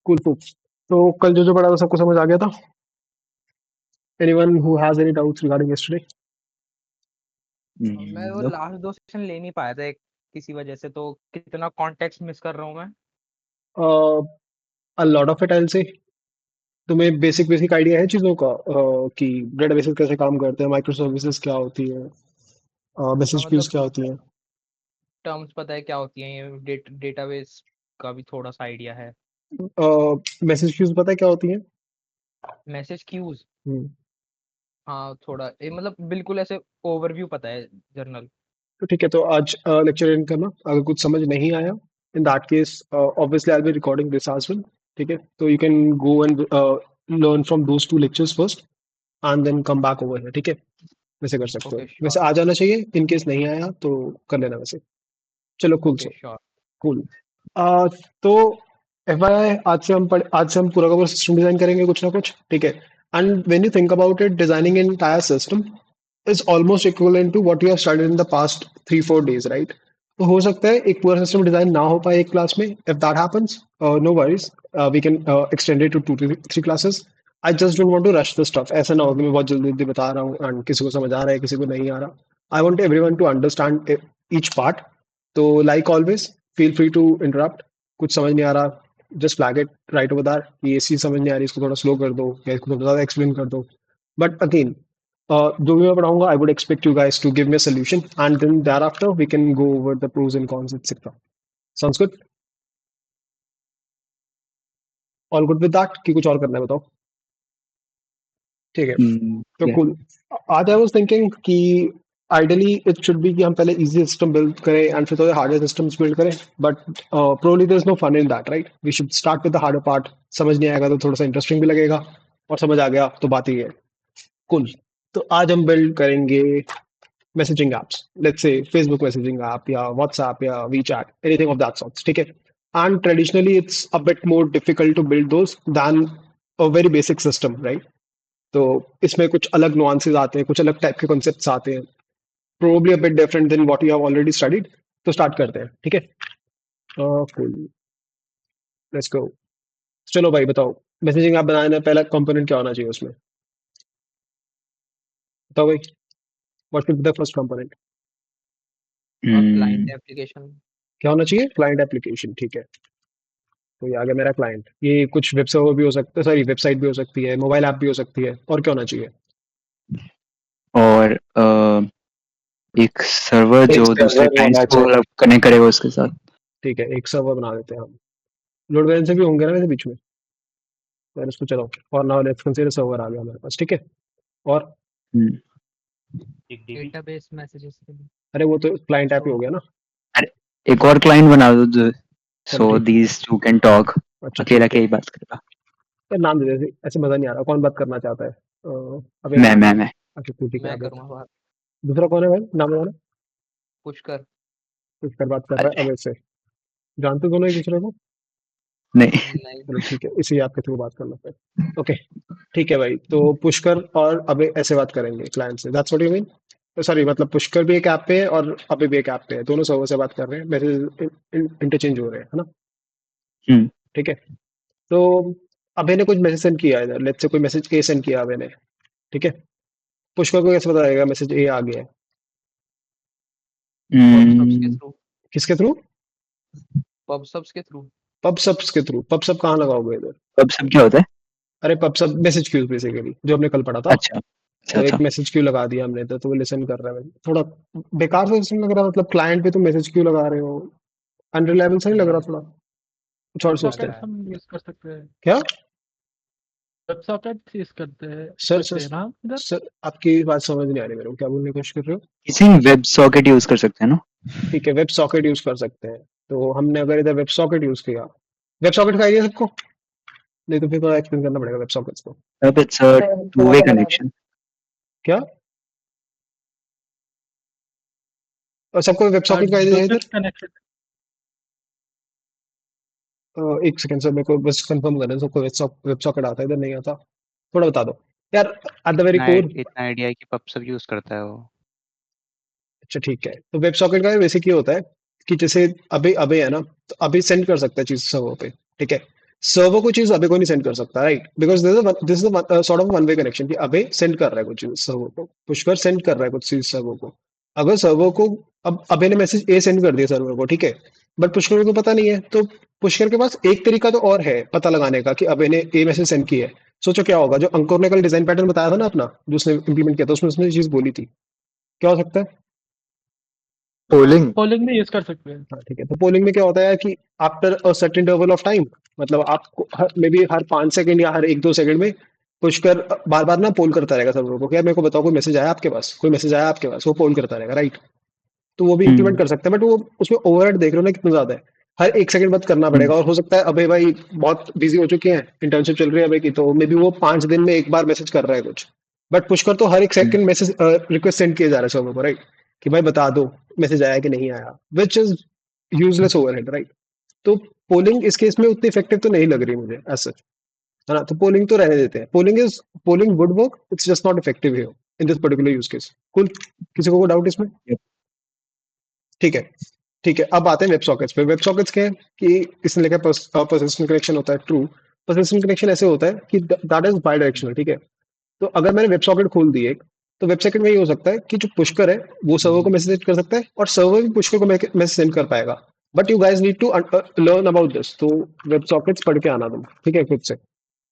Cool cool. तो कल जो जो पढ़ा था सबको समझ आ गया था? Anyone who has any doubts regarding yesterday? मैं वो Nope. लास्ट 2 सेशन ले नहीं पाया था किसी वजह से, तो कितना कॉन्टेक्स्ट मिस कर रहा हूँ मैं? अ lot of it I will say. तुम्हें बेसिक बेसिक आइडिया है चीज़ों का, कि डेटाबेसेस कैसे काम करते हैं, माइक्रो सर्विसेज क्या होती है, हाँ, मैसेज क्यूज मतलब क्या होती हैं? टर्म्स पता है क्या होती हैं, ये डेटाबेस का भी थोड़ा सा आइडिया है। मैसेज क्यूज पता है क्या होती हैं? मैसेज क्यूज, हम्म। हाँ थोड़ा मतलब बिल्कुल ऐसे ओवरव्यू पता है, जर्नल। तो ठीक है, तो आज लेक्चर एंड करना। अगर कुछ समझ नहीं आया, in that case obviously I will be recording this as well. ठीक है, तो you can go and learn from those two lectures first and then come back over है। ठीक है, वैसे कर सकते हो। ओके वैसे श्योर। आ जाना चाहिए, इन केस नहीं आया तो कर लेना वैसे। चलो cool. Okay so sure. Cool. तो FYI, आज से हम पूरा का पूरा सिस्टम डिजाइन करेंगे कुछ ना कुछ। ठीक है, and when you think about it, designing an entire system is almost equivalent to what you have studied in the past 3-4 days, right? तो हो सकता है एक पूरा सिस्टम डिजाइन ना हो पाए एक क्लास में। If that happens, no worries, we can extend it to 2 to 3 classes. I just don't want to rush the stuff. ऐसा ना हो कि मैं बहुत जल्दी जल्दी बता रहा हूँ एंड किसी को समझ आ रहा है, किसी को नहीं आ रहा। I want everyone to understand each part. तो like always, feel free to interrupt. कुछ समझ नहीं आ रहा, just flag it right over that, ये चीज समझ नहीं आ रही, इसको थोड़ा स्लो कर दो या इसको थोड़ा ज्यादा एक्सप्लेन कर दो। बट अगेन, जो भी मैं पढ़ाऊंगा, I would expect you guys to give me a solution and then thereafter we can go over the pros and cons etcetera. Sounds good? All good with that कि कुछ और करना है बताओ? ठीक है, तो Yeah. कूल। आज आई वाज थिंकिंग कि आइडियली इट शुड बी कि हम पहले इजी सिस्टम बिल्ड करें एंड फिर थोड़े हार्डर सिस्टम्स बिल्ड करें। But probably there is no fun in that, right? We should start with the harder part. समझ नहीं आएगा तो थोड़ा सा इंटरेस्टिंग भी लगेगा, और समझ आ गया तो बात ही है। कूल। तो आज हम बिल्ड करेंगे messaging apps. Let's say Facebook messaging app, या WhatsApp, या WeChat, anything of that sort. ठीक है? And traditionally, it's a bit more difficult to build those than a very basic system, right? तो इसमें कुछ अलग nuances आते हैं, कुछ अलग टाइप के concepts आते हैं, probably a bit different than what you have already studied. तो start करते हैं, ठीक है? Cool. Let's go. चलो भाई बताओ, मैसेजिंग ऐप बनाने में पहला कंपोनेंट क्या होना चाहिए उसमें? बताओ भाई, what should be the first component? Client Mm, application. क्या होना चाहिए? Client application. ठीक है, तो ये आ गया मेरा क्लाइंट। ये कुछ वेब सर्वर भी हो सकता है, सॉरी वेबसाइट भी हो सकती है, मोबाइल ऐप भी हो सकती है, और क्या होना चाहिए? और एक सर्वर एक जो दूसरे सर्वर क्लाइंट्स होना को चाहिए। कनेक्ट करेगा उसके साथ। ठीक है, एक सर्वर बना देते हैं हम। लोड बैलेंसर भी होंगे ना वैसे बीच में, तो इसको चलो। और नाउ लेट्स कंसीडर सर्वर आ गया हमारे पास। ठीक है, और हम्म, एक डीबी। डेटाबेस मैसेजेस के लिए। अरे वो तो क्लाइंट ऐप ही हो तो गया ना। अरे एक और क्लाइंट बना दो जो चलो सो ठीक। These two can talk. अच्छा अकेला ठीक है, क्या ही बात करेगा। तो नाम दे देते, ऐसे मजा नहीं आ रहा। कौन बात करना चाहता है? अबे नाम नहीं। मैं अच्छा ठीक है, मैं अबे। करूँगा बात। दूसरा कौन है भाई, नाम बताना। पुष्कर। कुछ कर बात कर रहा है अरे अबे से। जानते हो दोनों एक दूसरे को? नहीं। नहीं। चलो ठीक है, इसी ऐप के थ्रू बात करना फिर। ओके, ठीक है भाई। तो पुष्कर और अबे ऐसे बात करेंगे क्लाइंट से, that's what you mean? Sorry, मतलब पुष्कर भी एक ऐप पे है और अबे भी एक ऐप पे है, दोनों सर्वर से बात कर रहे हैं, मैसेज इंटरचेंज हो रहे हैं, है ना? हम्म, ठीक है, तो अबे ने कुछ मैसेज सेंड किया है इधर, लेट्स से कोई मैसेज ए सेंड किया अबे ने। ठीक है, पुष्कर को कैसे पता लगेगा मैसेज ए आ गया है? पब के हम्म, थ्रू। किसके थ्रू? पब के थ्रू। पब सब्स के थ्रू। पब सब कहाँ लगाओगे इधर? अब सब क्या होता है? अरे पब सब मैसेज क्यूज बेसिकली, जो हमने कल पढ़ा था। अच्छा अच्छा तो एक अच्छा। मैसेज क्यू लगा दिया हमने, तो वो लिसन कर रहा है भाई। थोड़ा बेकार सा सिस्टम लग रहा है, मतलब क्लाइंट पे तुम मैसेज क्यू लगा रहे हो, अनरिलायबल सा नहीं लग रहा? थोड़ा कुछ और नहीं लग सोचते सॉकेट हैं रहा है। हम यूज कर सकते हैं। क्या? Web socket use sir sir सकते हैं ना हम इधर। सर, आपकी बात समझ नहीं आ रही मेरे को, क्या बोलने की कोशिश कर रहे हो? किसी वेब सॉकेट यूज कर सकते हैं ना। ठीक है, वेब सॉकेट यूज कर सकते हैं। तो हमने अगर इधर वेब सॉकेट यूज किया, वेब सॉकेट का आइडिया सबको? नहीं तो फिर थोड़ा एक्सप्लेन करना पड़ेगा वेब सॉकेट्स को। अब it's a two way connection. क्या? और सबको वेब सॉकेट का आइडिया है ब्लूटूथ इधर? कनेक्शन। एक सेकंड सर, मेरे को बस कंफर्म करना है, सबको वेब सॉकेट आता है इधर? नहीं आता? थोड़ा बता दो यार, एट द वेरी कोर। इतना आइडिया है कि पबसब यूज करता है वो। अच्छा ठीक है, तो वेब सॉकेट का बेसिक ये होता है कि जैसे अभी अभी है ना, तो अभी सेंड कर सकता है चीज सर्वर पे। ठीक है, सर्वर कोई चीज अबे को नहीं सेंड कर सकता, right? Because this is sort of one way connection कि अबे सेंड कर रहा है कुछ चीज सर्वर को, पुष्कर सेंड कर रहा है कुछ चीज सर्वर को। अगर सर्वर को अब अबे ने मैसेज ए सेंड कर दिया सर्वर को, ठीक है, बट पुष्कर को पता नहीं है, तो पुष्कर के पास एक तरीका तो और है पता लगाने का कि अबे ने ए मैसेज सेंड किया है। सोचो क्या होगा, जो अंकुर ने कल डिजाइन पैटर्न बताया था ना अपना, जो उसने इंप्लीमेंट किया था, उसमें उसने ये चीज बोली थी, क्या हो सकता है? पोलिंग पोलिंग में यूज कर सकते हैं। हाँ ठीक है, तो पोलिंग में क्या होता है कि after a certain interval of time, मतलब आपको मे बी हर 5 सेकंड या हर 1-2 सेकंड में पुष्कर बार बार ना पोल करता रहेगा सर्वर को कि यार मेरे को बताओ कोई मैसेज आया आपके पास, कोई मैसेज आया आपके पास, वो पोल करता रहेगा, राइट? तो वो भी इंप्लीमेंट कर सकते हैं, बट वो उसमें ओवरहेड देख रहे हो ना कितना ज्यादा है, हर 1 सेकंड बाद करना पड़ेगा। और हो सकता है अबे भाई बहुत बिजी हो चुके हैं, इंटर्नशिप चल रही है अबे की, तो मे बी वो 5 दिन में एक बार मैसेज कर रहा है कुछ, बट पुष्कर तो हर 1 सेकंड मैसेज रिक्वेस्ट सेंड किए जा रहा है सर्वर को, राइट? कि भाई बता दो मैसेज आया कि नहीं आया, which is useless overhead, right? तो पोलिंग इस केस में उतनी इफेक्टिव तो नहीं लग रही मुझे ऐसे, है ना? तो पोलिंग तो रहने देते हैं, polling would work, it's just not effective here in this particular use case. कुल किसी को कोई डाउट इसमें? ठीक है, ठीक है, अब आते हैं वेब सॉकेट्स पे। वेब सॉकेट्स क्या है कि इसने लिखा पर्सिस्टेंट कनेक्शन होता है, ट्रू। पर्सिस्टेंट कनेक्शन ऐसे होता है कि दैट इज बाई डायरेक्शनल, ठीक है? तो अगर मैंने वेब सॉकेट खोल दी एक, तो वेब सॉकेट में ये हो सकता है कि जो पुष्कर है वो सर्वर को मैसेज कर सकता है और सर्वर भी पुष्कर को मैसेज सेंड कर पाएगा, but you guys need to learn about this. तो वेब सॉकेट्स पढ़ के आना तुम, ठीक है, खुद से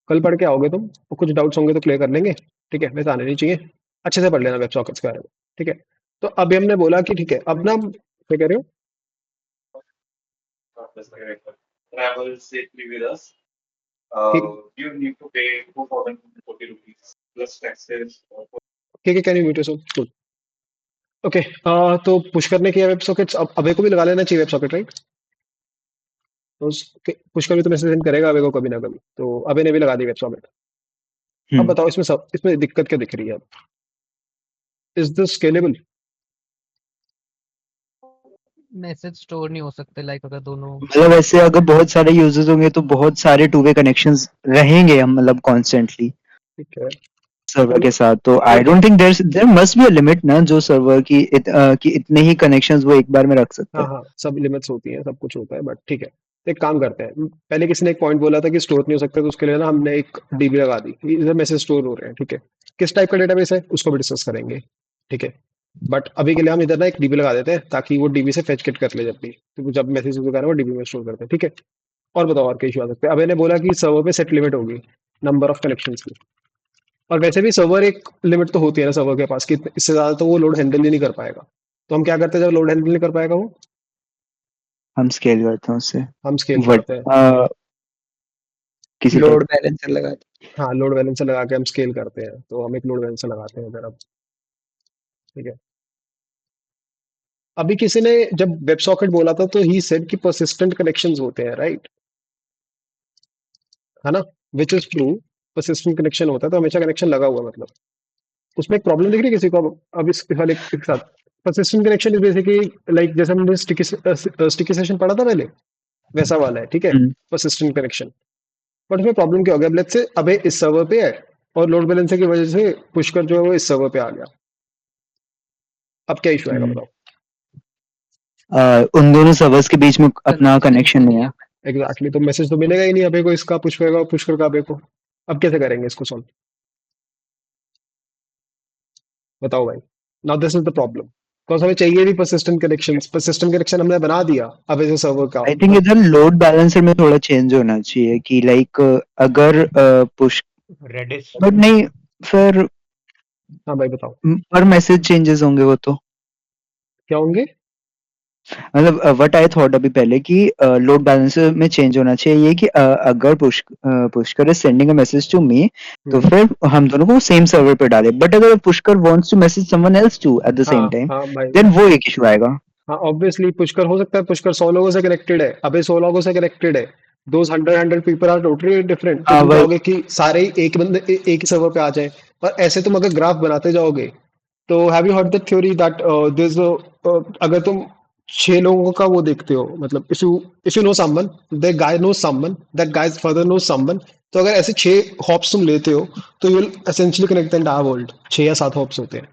कल पढ़ के आओगे तुम, और कुछ डाउट्स होंगे तो क्लियर कर लेंगे, ठीक है? वैसे आने नहीं चाहिए, अच्छे से पढ़ लेना वेब सॉकेट्स के बारे में, ठीक है? तो अभी हमने बोला कि ठीक है, अब ना क्या कह रहे हो? travel safely with us. ठीक You need to pay 2,040 rupees plus taxes. ठीक है, can you mute yourself? Good, okay. तो पुष्कर ने किया वेब सॉकेट्स, अब अबे को भी लगा लेना चाहिए वेब सॉकेट, राइट? तो पुष्कर भी तो मैसेज सेंड करेगा अबे को कभी ना कभी, तो अबे ने भी लगा दी वेब सॉकेट। अब बताओ इसमें दिक्कत क्या दिख रही है? अब is this scalable? Message store नहीं हो सकते, लाइक अगर दोनों मतलब ऐसे अगर बहुत सारे यूजर्स होंगे तो बहुत सारे टू वे कनेक्शंस रहेंगे हम मतलब कॉन्स्टेंटली ठीक है, सर्वर के साथ। तो I don't think there must be a limit ना जो सर्वर की कि इतने ही कनेक्शंस वो एक बार में रख सकता हाँ है। हाँ, सब लिमिट्स होती हैं, सब कुछ होता है, बट ठीक है, तो एक काम करते हैं। पहले किसी ने एक पॉइंट बोला था कि स्टोर नहीं हो सकता, तो उसके लिए ना हमने एक डीबी लगा दी, इधर मैसेज स्टोर हो रहे हैं, ठीक है? किस टाइप का डेटाबेस है उसको भी डिस्कस करेंगे, ठीक है? बट अभी के लिए हम इधर ना एक डीबी लगा देते हैं, ताकि वो डीबी से फेच किट कर ले जब भी, तो जब मैसेज वगैरह वो डीबी में स्टोर करते हैं, ठीक है? और बताओ और क्या इशू आ सकते हैं? अब मैंने बोला कि सर्वर पे सेट लिमिट होगी नंबर ऑफ कनेक्शंस की, और वैसे भी सर्वर एक लिमिट तो होती है ना सर्वर के पास कि इससे ज्यादा तो वो लोड हैंडल ही नहीं कर पाएगा। तो हम क्या करते हैं जब लोड हैंडल नहीं कर पाएगा वो, हम स्केल करते हैं उससे हम स्केल बट करते हैं, किसी लोड टाइप बैलेंसर लगा दो। हाँ लोड बैलेंसर लगा के हम स्केल करते हैं, तो हम एक लोड बैलेंसर लगाते हैं इधर अब, ठीक है? अभी किसी ने जब वेब सॉकेट बोला था तो ही सेड कि परसिस्टेंट कनेक्शंस होते हैं, राइट? है ना? Which is true, persistent connection होता है तो हमेशा कनेक्शन लगा हुआ, मतलब उसमें एक प्रॉब्लम दिख रही है किसी को? अब इस वाले के साथ persistent connection is basically like जैसे हमने स्टिकी सेशन पढ़ा था पहले, वैसा वाला है, ठीक है? परसिस्टेंट कनेक्शन, बट उसमें प्रॉब्लम क्या हो गया? अब लेट्स से अबे इस सर्वर पे है और लोड बैलेंसर की वजह से पुष्कर जो है वो इस सर्वर पे आ गया, अब क्या इशू आएगा बताओ? उन दोनों सर्वर्स के बीच में अपना कनेक्शन नहीं है। एग्जैक्टली, तो मैसेज तो मिलेगा ही नहीं अबे को इसका, पुष्कर का अबे को। अब कैसे करेंगे इसको सॉल्व? बताओ भाई, now this is the problem, because हमें चाहिए भी परसिस्टेंट कनेक्शन हमने बना दिया अब ऐसे सर्वर का। आई थिंक इधर लोड बैलेंसर में थोड़ा चेंज होना चाहिए कि लाइक अगर पुश रेडिस बट नहीं फिर हाँ भाई बताओ पर मैसेज चेंजेस होंगे वो तो क्या होंगे? मतलब व्हाट आई थॉट अभी पहले कि लोड बैलेंसर में चेंज होना चाहिए कि अगर Pushkar is sending a message to me तो फिर हम दोनों को सेम सर्वर पे डाले, बट अगर Pushkar wants to message someone else to at the same time हाँ भाई, देन वो एक इशू आएगा। हाँ ऑब्वियसली पुष्कर हो सकता है, पुष्कर 100 लोगों से कनेक्टेड है, अबे 100 लोगों से कनेक्टेड है, those 100 people are totally different. तो तुम वही चाहोगे कि सारे ही एक बंदे एक ही सर्वर पे आ जाए, और ऐसे तुम अगर ग्राफ बनाते जाओगे तो have you heard the theory that this अगर तुम 6 लोगों का वो देखते हो, मतलब if you know someone, that guy knows someone, that guys further knows someone, तो अगर ऐसे 6 हॉप्स तुम लेते हो तो you will essentially connect the entire world. 6 या 7 हॉप्स होते हैं,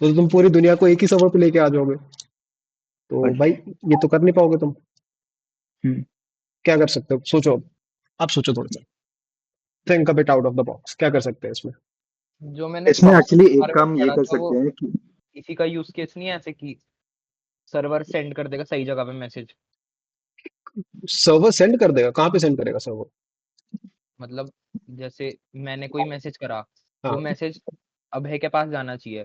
तो तुम पूरी दुनिया को एक ही सर्वर पे लेके आ जाओगे, तो भाई ये तो कर नहीं पाओगे तुम। हम्म। क्या कर सकते हो सोचो अब? आप सोचो थोड़ा सा, think a bit out of the box, क्या कर सकते हैं इसमें? जो मैंने इसमें PubSub एक्चुअली के एक बारे में काम ये पढ़ा कर था वो सकते हैं कि इसी का यूज केस नहीं है, ऐसे कि सर्वर सेंड कर देगा सही जगह पे मैसेज। सर्वर सेंड कर देगा? कहाँ पे सेंड करेगा सर्वर? मतलब जैसे मैंने कोई मैसेज करा, वो हाँ। मैसेज अभय के पास जाना चाहिए।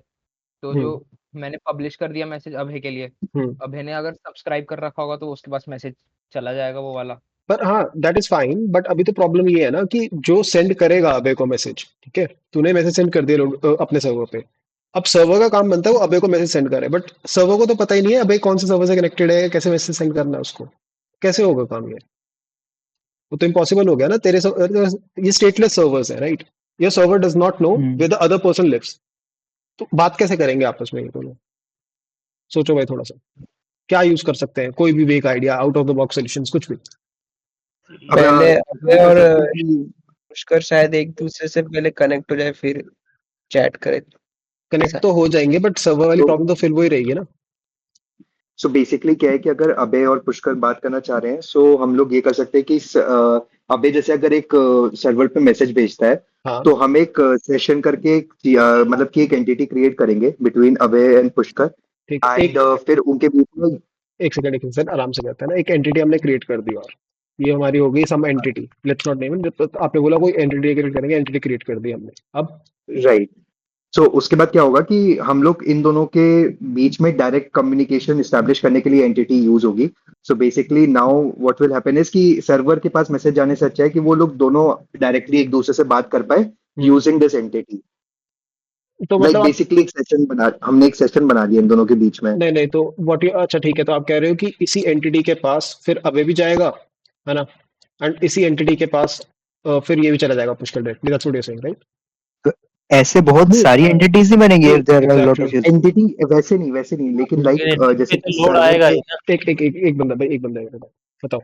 तो जो हम्म मैंने पब्लिश कर दिया मैसेज अभय के लिए, हम्म अभय ने अगर सब्सक्राइब कर रखा होगा तो उसके पास मैसेज चला जाएगा वो वाला। पर हाँ, दैट इज फाइन, बट अभी तो प्रॉब्लम ये है ना कि जो सेंड करेगा अबे को मैसेज, ठीक है, तूने मैसेज सेंड कर दिया अपने सर्वर पे, अब सर्वर का काम बनता है वो अबे को मैसेज सेंड करे, बट सर्वर को तो पता ही नहीं है अबे कौन से सर्वर से कनेक्टेड है, कैसे मैसेज सेंड करना है उसको, कैसे होगा काम ये? वो तो इम्पॉसिबल हो गया ना। ये स्टेटलेस सर्वर्स है, right? Your server does not know hmm where the other person lives, तो बात कैसे करेंगे आपस में ये दोनों? सोचो भाई थोड़ा सा, क्या यूज कर सकते हैं? कोई भी weak idea, out of the box solutions, कुछ भी। अब पहले इसमें ये अभय कर और सकते हैं कि पुष्कर शायद एक दूसरे से पहले कनेक्ट हो जाए फिर चैट करे। कनेक्ट ऐसा तो हो जाएंगे, बट सर्वर वाली तो प्रॉब्लम तो फिर वही रहेगी ना। सो बेसिकली क्या है कि अगर अबे और पुष्कर बात करना चाह रहे हैं, सो हम लोग ये कर सकते हैं कि अबे जैसे अगर एक सर्वर पे मैसेज भेजता है, हाँ तो हम एक सेशन करके मतलब कि एक एंटिटी क्रिएट करेंगे बिटवीन अबे एंड पुष्कर, ठीक है। एंड फिर उनके बीच में एक सेकंड आराम से कहते हैं ना, एक एंटिटी हमने क्रिएट कर दी, और ये हमारी हो गई some entity, let's not name it, आपने बोला कोई एंटिटी क्रिएट करेंगे, एंटिटी क्रिएट कर दी हमने। अब राइट। सो उसके बाद क्या होगा कि हम लोग इन दोनों के बीच में डायरेक्ट कम्युनिकेशन इस्टेब्लिश करने के लिए एंटिटी यूज होगी। So basically now what will happen is कि सर्वर के पास मैसेज जाने से अच्छा है कि वो लोग दोनों डायरेक्टली एक दूसरे से बात कर पाए यूजिंग दिस एंटिटी। तो लाइक मतलब आप, बेसिकली हमने एक सेशन बना दिया इन दोनों के बीच में। नहीं नहीं, तो व्हाट यू, अच्छा ठीक है, तो आप कह रहे हो कि इसी एंटिटी के पास फिर अबे भी जाएगा, है ना, एंड इसी एंटिटी के पास फिर ये भी चला जाएगा Pushkar directly, that's what you saying, right? तो ऐसे बहुत नहीं, सारी एंटिटीज नहीं बनेंगी if there are a lot exactly. of users। Entity वैसे नहीं लेकिन लेकिन लाइक एंटिटी पे जैसे तो कि लोड आएगा ही ना। एक बंदा भाई, एक बंदा है, बताओ।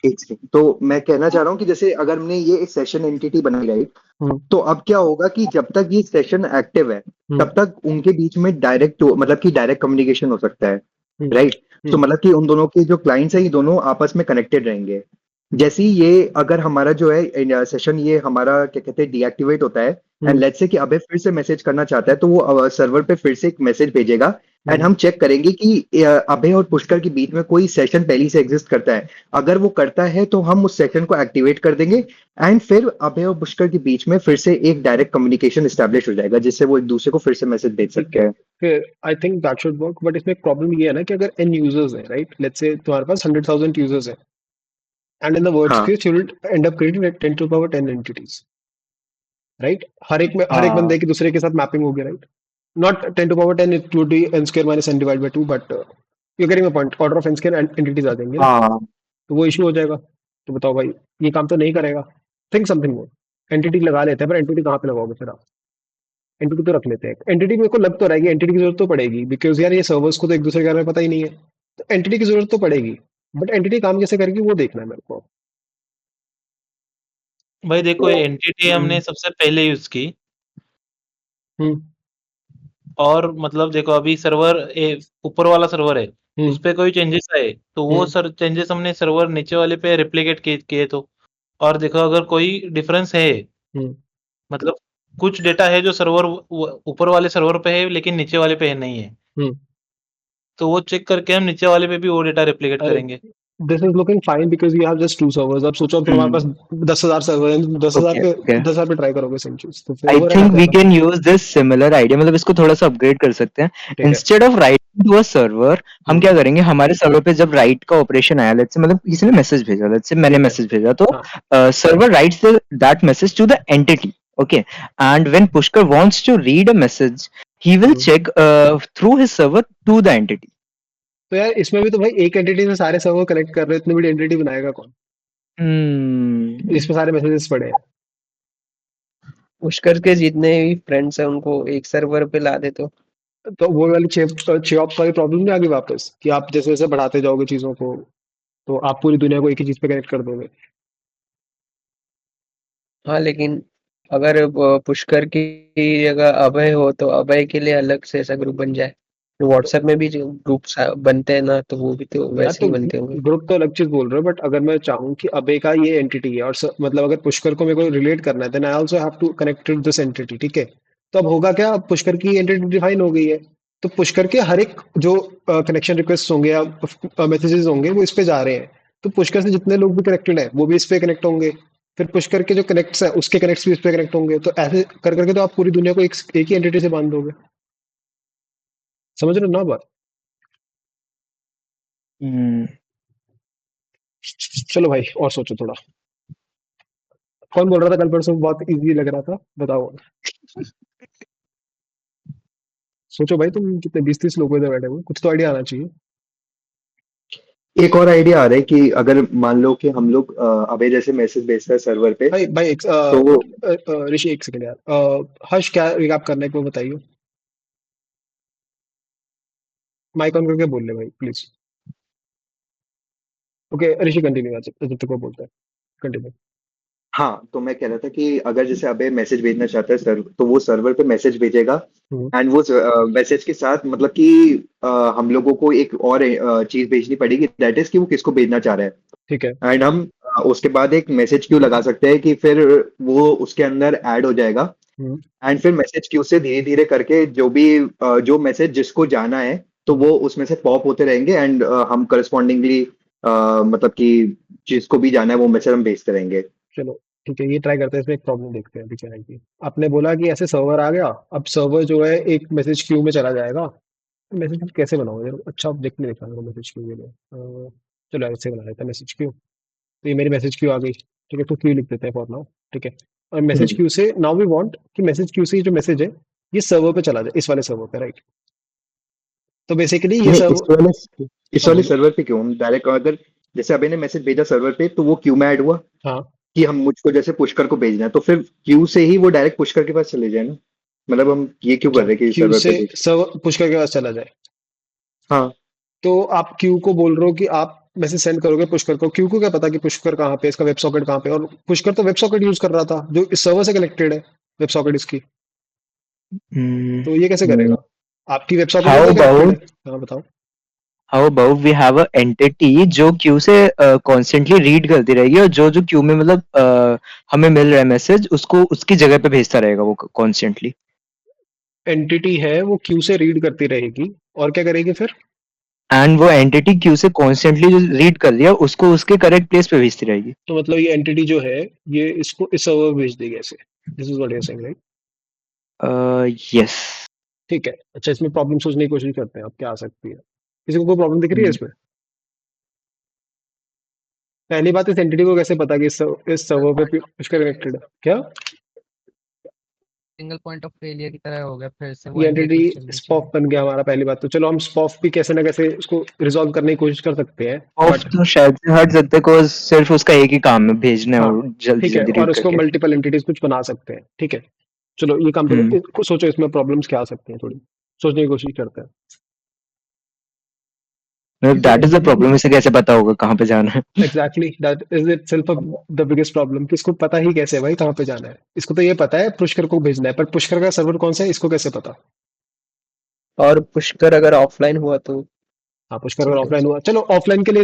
एक सेकंड, तो मैं कहना चाह रहा हूँ कि जैसे अगर हमने ये एक सेशन एंटिटी बनाई, राइट, हम्म तो अब क्या होगा कि जब तक ये सेशन एक्टिव है हम्म तब तक उनके बीच में डायरेक्ट मतलब कि डायरेक्ट कम्युनिकेशन हो सकता है, हम्म राइट। तो हम्म मतलब कि उन दोनों के जो क्लाइंट्स है ये दोनों आपस में कनेक्टेड रहेंगे। जैसे ही ये अगर हमारा जो है सेशन ये हमारा क्या कहते हैं डीएक्टिवेट होता है, एंड हम्म लेट्स से कि अबे फिर से मैसेज करना चाहता है, तो वो सर्वर पे फिर से एक मैसेज भेजेगा, एंड हम्म हम चेक करेंगे कि अबे और पुष्कर के बीच में कोई सेशन पहले से एग्जिस्ट करता है। अगर वो करता है तो हम उस सेशन को एक्टिवेट कर देंगे, एंड फिर अभय और पुष्कर के बीच में फिर से एक डायरेक्ट कम्युनिकेशन स्टैब्लिश हो जाएगा, जिससे वो एक दूसरे को फिर से मैसेज भेज ठीक सकते है, हैं। फिर I think that should work, but इसमें एक प्रॉब्लम ये है ना कि अगर एन यूजर्स है, राइट, लेट्स से तुम्हारे पास 100,000 यूजर्स है, एंड इन द वर्ड हाँ space you will end up creating 10 to power 10 entities, right? हर एक में, हर एक हाँ बंदे की दूसरे के साथ मैपिंग होगी, right? Not 10 to power 10, it would be n square minus n divide by 2, but you getting my point, order of n square entities आ जाएंगे ना, हाँ तो वो इशू हो जाएगा। तो बताओ भाई, ये काम तो नहीं करेगा। Think something more. एंटिटी लगा लेते हैं, पर एंटिटी कहाँ पे लगाओगे फिर आप? एंटिटी तो रख लेते हैं, एंटिटी मेरे को लग तो रहेगी, एंटिटी की जरूरत तो पड़ेगी, बिकॉज यार ये सर्वर्स को तो एक दूसरे के बारे में पता ही नहीं है, तो एंटिटी की जरूरत तो पड़ेगी, बट एंटिटी काम कैसे करेगी वो देखना है मेरे को। भाई देखो ये एंटिटी हमने सबसे पहले यूज की, हम्म और मतलब देखो अभी सर्वर ऊपर वाला सर्वर है, हम्म उस पे कोई चेंजेस आए तो वो हम्म सर चेंजेस हमने सर्वर नीचे वाले पे रेप्लिकेट किए तो, और देखो अगर कोई डिफरेंस है, हम्म मतलब कुछ डेटा है जो सर्वर ऊपर वाले सर्वर पे है लेकिन नीचे वाले पे है नहीं है, हम्म तो वो चेक करके हम नीचे वाले पे भी वो डेटा रेप्लिकेट अरे, करेंगे। This is looking fine because you have just 2 servers. अब सोचो, अब तुम्हारे पास 10,000 सर्वर हैं, 10,000 ओके पे ओके 10,000 पे ट्राई करोगे सेम चीज, तो फिर आई वो रहना थिंक वी ज्यादा। Can use this similar idea, मतलब इसको थोड़ा सा अपग्रेड कर सकते हैं। ठीक है। Instead of writing to a server, हम हम्म क्या करेंगे, हमारे सर्वर पे जब राइट का ऑपरेशन आया, लेट्स से मतलब किसी ने मैसेज भेजा, लेट्स से मैंने ठीक है। मैसेज भेजा, तो हाँ server writes that message to the entity, okay, and when Pushkar wants to read a message, he will hmm check through his server to the entity। तो यार इसमें भी तो भाई एक एंटिटी से सारे सर्वर कनेक्ट कर रहे हो, इतनी बड़ी एंटिटी बनाएगा कौन? हम्म इसमें सारे मैसेजेस पड़े हैं। पुष्कर के जितने भी फ्रेंड्स हैं उनको एक सर्वर पे ला दे तो तो वो वाली छह वाली प्रॉब्लम नहीं आ गई वापस, कि आप जैसे जैसे बढ़ाते जाओगे चीजों को, तो आप पूरी दुनिया को एक ही चीज पे कनेक्ट कर दोगे। हाँ, लेकिन अगर पुष्कर की जगह अभय हो तो अभय के लिए अलग से ऐसा ग्रुप बन जाए। व्हाट्सएप में भी जो ग्रुप्स बनते हैं ना, तो वो भी तो यार वैसे तो ही बनते होंगे। ग्रुप तो अलग चीज बोल रहे हो, बट अगर मैं चाहूँ कि अबे का ये एंटिटी है और मतलब अगर पुष्कर को मेरे को रिलेट करना है, then I also have to connect to this entity, ठीक है। तो अब होगा क्या, अब पुष्कर की एंटिटी डिफाइन हो गई है, तो पुष्कर के हर एक जो कनेक्शन रिक्वेस्ट होंगे या मैसेजेस होंगे वो इस पे जा रहे हैं, तो पुष्कर से जितने लोग भी कनेक्टेड है वो भी इस पे कनेक्ट होंगे, फिर पुष्कर के जो कनेक्ट्स है उसके कनेक्ट्स भी इस पे कनेक्ट होंगे, तो ऐसे कर करके तो आप पूरी दुनिया को एक ही एंटिटी से बांध दोगे। समझ रहे हो ना बात? हम्म, चलो भाई और सोचो थोड़ा। कौन बोल रहा था कल परसों बहुत इजी लग रहा था, बताओ। सोचो भाई, तुम कितने 20-30 लोगों से बैठे हुए, कुछ तो आइडिया आना चाहिए। एक और आइडिया आ रहा है कि अगर मान लो कि हम लोग अबे जैसे मैसेज भेजता है सर्वर पे, भाई भाई तो ऋषि एक सेकंड यार, हर्ष क्या रिकैप करना है वो बताइए। माइक ऑन करके बोल ले भाई प्लीज। ओके ऋषि कंटिन्यू यार, जब तक वो बोलता है कंटिन्यू। हाँ, तो मैं कह रहा था कि अगर जैसे अबे मैसेज भेजना चाहता है सर, तो वो सर्वर पे मैसेज भेजेगा, हम्म, एंड वो मैसेज के साथ मतलब कि हम लोगों को एक और चीज भेजनी पड़ेगी, दैट इज कि वो किसको भेजना चाह रहा ठीक है। है, एंड हम उसके बाद एक मैसेज क्यू लगा सकते हैं कि फिर वो उसके अंदर ऐड हो जाएगा, हम्म, एंड फिर मैसेज क्यू से धीरे धीरे करके जो भी जो मैसेज जिसको जाना है, तो हम्म, वो उसमें से पॉप होते रहेंगे, एंड हम करस्पॉन्डिंगली मतलब कि जिसको भी जाना है वो मैसेज हम भेजते रहेंगे। चलो ठीक है, ये ट्राई करते हैं, इसमें एक प्रॉब्लम देखते हैं अभी क्या है कि आपने बोला कि ऐसे सर्वर आ गया, अब सर्वर जो है एक मैसेज क्यू में चला जाएगा। मैसेज कैसे बनाओगे यार? अच्छा आप देखने देखा मैसेज क्यू के लिए, चलो ऐसे बना लेते हैं मैसेज क्यू। तो ये मेरी मैसेज क्यू आ गई, ठीक है, तो क्यू लिख देते हैं फॉर नाउ, ठीक है। और मैसेज हम्म। क्यू से नाउ वी वांट कि मैसेज क्यू से ये जो मैसेज है ये सर्वर पे चला जाए, इस वाले सर्वर पे, राइट। तो बेसिकली ये नहीं, सर्वर, इस हाँ वाले बोलो। सर्वर पे क्यों, हम डायरेक्ट अगर जैसे अभी ने मैसेज भेजा सर्वर पे, तो वो क्यू में ऐड हुआ हाँ, कि हम मुझको जैसे पुष्कर को भेजना है, तो फिर क्यू से ही वो डायरेक्ट पुष्कर के पास चले जाए ना। मतलब हम ये क्यों कर अच्छा रहे हैं कि क्यू सर्वर से पे भेज। सर्वर पुश करके पास चला जाए। हाँ। तो आप क्यू को बोल रहे हो कि आप मैसेज सेंड करोगे पुष्कर को, क्यू को क्या पता कि पुष्कर कहाँ पे, इसका वेब सॉकेट कहाँ पे, और पुष्कर तो वेब सॉकेट यूज कर रहा था जो इस सर्वर से कनेक्टेड है, वेब सॉकेट इसकी। हम्म, तो ये कैसे करेगा? आपकी वेब सॉकेट हाउ में कनेक्टेड है। अबाउट हाँ बताओ। How about we have a entity जो क्यू से कॉन्स्टेंटली रीड करती रहेगी, और जो जो क्यू में मतलब हमें मिल रहा है मैसेज उसको उसकी जगह पे भेजता रहेगा वो कॉन्स्टेंटली। एंटिटी है वो क्यू से रीड करती रहेगी, और क्या करेगी फिर? एंड वो एंटिटी क्यू से कॉन्स्टेंटली जो रीड कर लिया उसको उसके करेक्ट प्लेस पे भेजती रहेगी। तो मतलब ये एंटिटी जो है ये इसको इस सर्वर पे भेज देगी ऐसे, this is what you are saying, right? Yes. ठीक है, अच्छा इसमें प्रॉब्लम सोचने की कोशिश करते हैं अब क्या आ सकती है। किसी को कोई प्रॉब्लम दिख रही है इसमें? पहली बात, इस एंटिटी को कैसे पता कि इस सर्वर पे उसका कनेक्टेड है क्या? सिंगल पॉइंट ऑफ फेलियर की तरह हो गया, फिर से वो ये एंटिटी एंटिटी कुछ चलनी स्पॉफ चाहिए। बन गया हमारा, पहली बात तो चलो हम स्पॉफ भी कैसे ना कैसे उसको रिजॉल्व करने की कोशिश कर सकते हैं, ऑफ बट तो शायद से हट सकते को, सिर्फ उसका एक ही काम है भेजना हाँ और जल्दी ठीक है, जल्दी और रीड उसको करके। मल्टीपल एंटिटीज कुछ बना सकते हैं, ठीक है। चलो ये काम तो हम्म, इसको सोचो, इसमें प्रॉब्लम्स क्या आ सकती हैं, थोड़ी सोचने की कोशिश करते हैं। मतलब किसी that is the entity, problem, इसे कैसे पता होगा कहाँ पे जाना है। Exactly that is it self the biggest problem, कि इसको पता ही कैसे है भाई कहाँ पे जाना है। इसको तो ये पता है पुष्कर को भेजना है, पर पुष्कर का सर्वर कौन सा है इसको कैसे पता? और पुष्कर अगर ऑफलाइन हुआ तो हाँ पुष्कर अगर समटाइम्स। ऑफलाइन हुआ, चलो ऑफलाइन के लिए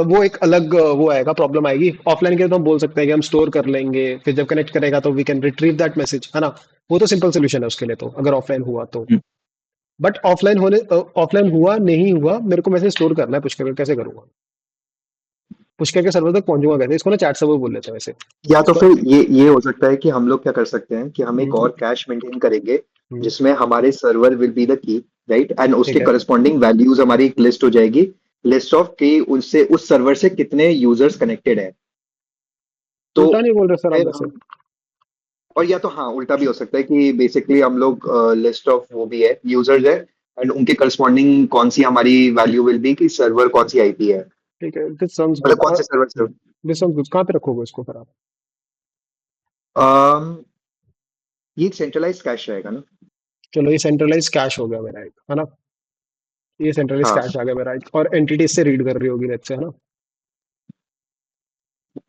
वो एक अलग वो आएगा, प्रॉब्लम आएगी। ऑफलाइन के लिए तो हम बोल सकते हैं कि हम स्टोर कर लेंगे, फिर जब कनेक्ट करेगा तो we can retrieve that message, है ना। वो तो सिंपल सोल्यूशन है उसके लिए, तो अगर ऑफलाइन हुआ तो। हम्म, बट ऑफलाइन हुआ नहीं हुआ, मेरे को मैसेज स्टोर करना है पुष्कर का, कैसे करूंगा? पुष्कर के सर्वर तक पहुंचूंगा कैसे? इसको ना चैट सर्वर बोल लेते हैं वैसे या तो इसको। फिर ये हो सकता है कि हम लोग क्या कर सकते हैं कि हम एक हम्म, और कैश मेंटेन करेंगे, हम्म, जिसमें हमारे server will be the key, right, and ठीक उसके है। करस्पॉन्डिंग वैल्यूज हमारी एक लिस्ट हो जाएगी, लिस्ट ऑफ कि उससे उस सर्वर से कितने यूजर्स कनेक्टेड है। तो उल्टा नहीं बोल रहे सर आप फिर वैसे? हम, और या तो हाँ उल्टा भी हो सकता है कि बेसिकली हम लोग लिस्ट ऑफ वो भी है यूजर्स है, एंड उनके करस्पॉन्डिंग कौन सी हमारी वैल्यू विल बी कि सर्वर कौन सी आईपी है, ठीक है, दिस साउंड्स मतलब गुड। कौन से सर्वर से। दिस साउंड्स गुड, कहाँ पे रखोगे इसको फिर आप? ये एक सेंट्रलाइज कैश रहेगा ना। चलो ये सेंट्रलाइज कैश हो गया मेरा एक, है ना। ये सेंट्रलाइज हाँ, कैश आ गया मेरा एक, और एंटिटी से रीड कर रही होगी लेट्स से, है ना।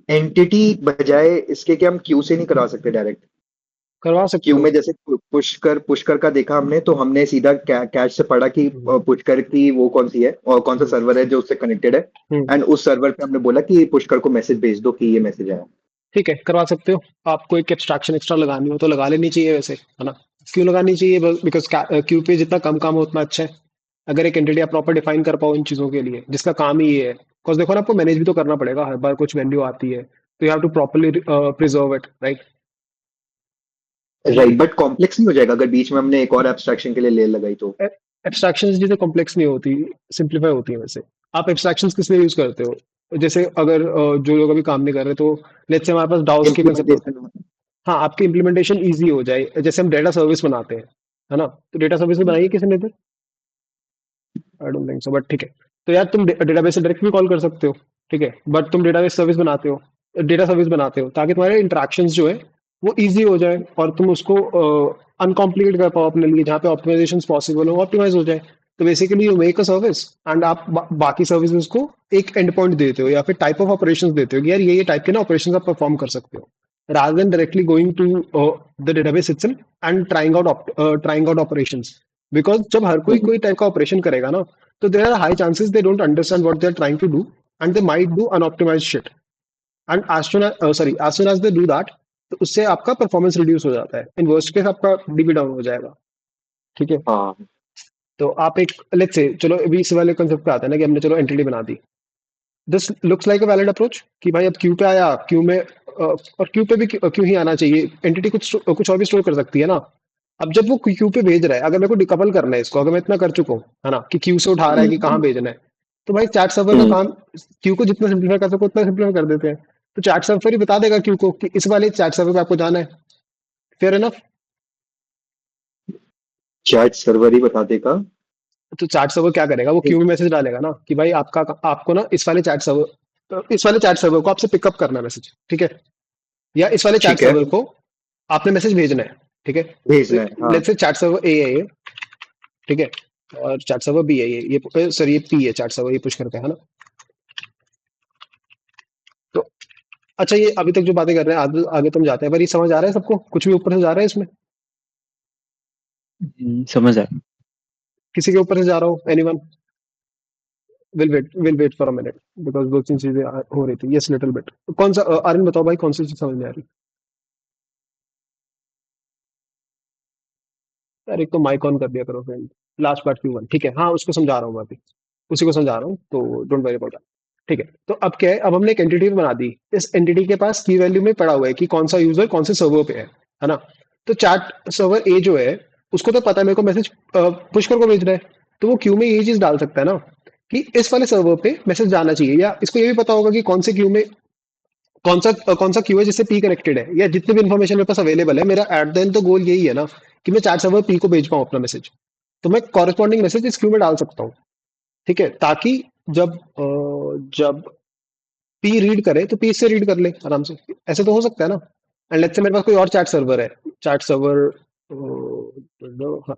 एंटिटी बजाय इसके कि हम क्यू से नहीं करवा सकते डायरेक्ट। करवा सकते क्यू हो। में जैसे पुष्कर का देखा हमने, तो हमने सीधा कैश से पढ़ा कि पुष्कर की वो कौन सी है और कौन सा सर्वर है जो उससे कनेक्टेड है, हम्म, एंड उस सर्वर पे हमने बोला कि पुष्कर को मैसेज भेज दो कि ये मैसेज आया। ठीक है, करवा सकते हो। आपको एक एब्स्ट्रैक्शन एक्स्ट्रा लगानी हो तो लगा लेनी चाहिए वैसे, है ना? क्यों लगानी चाहिए? बिकॉज क्यू पे जितना कम काम हो उतना अच्छा है। अगर एक एंटिटी आप प्रॉपर डिफाइन कर पाओ इन चीज़ों के लिए जिसका काम ही ये है, बिकॉज देखो ना, आपको मैनेज भी तो करना पड़ेगा, हर बार कुछ वैल्यू आती है तो you have to properly preserve it, right? Right, but complex नहीं हो जाएगा अगर बीच में हमने एक और एब्स्ट्रैक्शन के लिए लेयर लगाई तो? एब्स्ट्रैक्शंस जैसे कॉम्प्लेक्स नहीं होती, सिंप्लीफाई होती है वैसे। आप एब्स्ट्रैक्शंस किस लिए यूज करते हो? जैसे अगर जो लोग अभी काम नहीं कर रहे तो लेट्स से हमारे पास डाउस के कंसेप्ट होते हैं। इम्प्लीमेंटेशन। हाँ, आपकी इम्प्लीमेंटेशन ईजी हो जाए। जैसे हम डेटा सर्विस बनाते हैं, है ना? तो डेटा सर्विस में बनाइए किसी ने इधर? आई डोंट थिंक सो, बट ठीक है। तो यार तुम डेटाबेस से डायरेक्ट भी कॉल कर सकते हो, ठीक है, बट तुम डेटाबेस सर्विस बनाते हो, डेटा सर्विस बनाते हो ताकि तुम्हारे इंटरेक्शंस जो है वो इजी हो जाए और तुम उसको अनकॉम्प्लिकेट कर पाओ अपने लिए, जहाँ पे ऑप्टिमाइजेशन पॉसिबल हो, ऑप्टिमाइज हो जाए। तो basically you make a service and आप बाकी सर्विसेज को एक एंड पॉइंट देते हो या फिर टाइप ऑफ ऑपरेशंस देते हो कि यार ये टाइप के ना ऑपरेशंस आप परफॉर्म कर सकते हो, rather than directly going to the database itself and trying out operations. Because जब हर कोई टाइप का ऑपरेशन करेगा ना, तो there are high chances they don't understand what they are trying to do and they might do unorganized shit. And as soon as they do that, तो उससे आपका performance reduce हो जाता है। इन वर्स्ट केस आपका dB down हो जाएगा, ठीक है? हाँ, तो आप एक लेट्स से, चलो अभी इस वाले कंसेप्ट पे आता है ना कि हमने चलो एंटिटी बना दी। This looks like a valid approach कि भाई अब क्यू पे आया, क्यू में और क्यू पे भी क्यों ही आना चाहिए, एंटिटी कुछ और भी स्टोर कर सकती है ना। अब जब वो क्यू पे भेज रहा है, अगर मेरे को डिकपल करना है इसको, अगर मैं इतना कर चुका हूँ, है ना, कि क्यू से उठा रहा है कि कहाँ भेजना है, तो भाई चैट सर्वर का काम, क्यू को जितना सिंप्लीफाई कर सको उतना सिंप्लीफाई कर देते हैं। तो चैट सर्वर ही बता देगा क्यू को कि इस वाले चैट सर्वर पे आपको जाना है। Fair enough. चैट सर्वर ही बता देगा। तो चैट सर्वर क्या करेगा? वो क्यू में मैसेज डालेगा ना कि भाई आपको ना इस वाले चैट सर्वर को आपसे पिकअप करना है मैसेज, ठीक है? या इस वाले चैट ठीक है, सर्वर को आपने मैसेज भेजना है, ठीक है? भेजना है, हाँ। लेट्स से चैट सर्वर ए है ये, ठीक है, और चैट सर्वर बी है ये सर ये पी है, चैट सर्वर ये पुश करता है ना। तो अच्छा, ये अभी तक जो बातें कर रहे हैं आगे आगे तुम जाते हैं, पर ये समझ आ रहा है सबको? कुछ भी ऊपर से जा रहा है इसमें? समझ आया। किसी के ऊपर से जा रहा हो? Anyone? Will wait for a minute because दो तीन चीजें हो रही थी। Yes, little bit. कौन सा आर्यन बताओ भाई, कौन सी चीज समझ में आ रही? यार एक तो माइक ऑन कर दिया करो friend. Last part Q one, ठीक है, हाँ उसको समझा रहा हूँ मैं अभी, उसी को समझा रहा हूँ, तो डोंट वरी अबाउट दैट। ठीक है, तो अब क्या है, अब हमने एक एंटिटी बना दी। इस एंटिटी के पास की वैल्यू में पड़ा हुआ है कि कौन सा यूजर कौन से सर्वर पे है ना? तो चैट सर्वर ए जो है उसको तो पता है मेरे को मैसेज पुष्कर को भेज रहा है, तो वो क्यू में यही चीज डाल सकता है ना कि इस वाले सर्वर पे मैसेज जाना चाहिए, या इसको ये भी पता होगा कि कौन से क्यू में कौन सा क्यू है जिससे पी कनेक्टेड है, या जितने भी इन्फॉर्मेशन मेरे पास अवेलेबल है। मेरा एट द एंड तो गोल यही है ना कि मैं चैट सर्वर पी को भेज पाऊँ अपना मैसेज। तो मैं कॉरेस्पॉन्डिंग मैसेज इस क्यू में डाल सकता हूँ, ठीक है, ताकि जब पी रीड करे तो पी इससे रीड कर ले आराम से। ऐसे तो हो सकता है ना? एंड लेट्स से मेरे पास कोई और चैट सर्वर है, चैट सर्वर हाँ,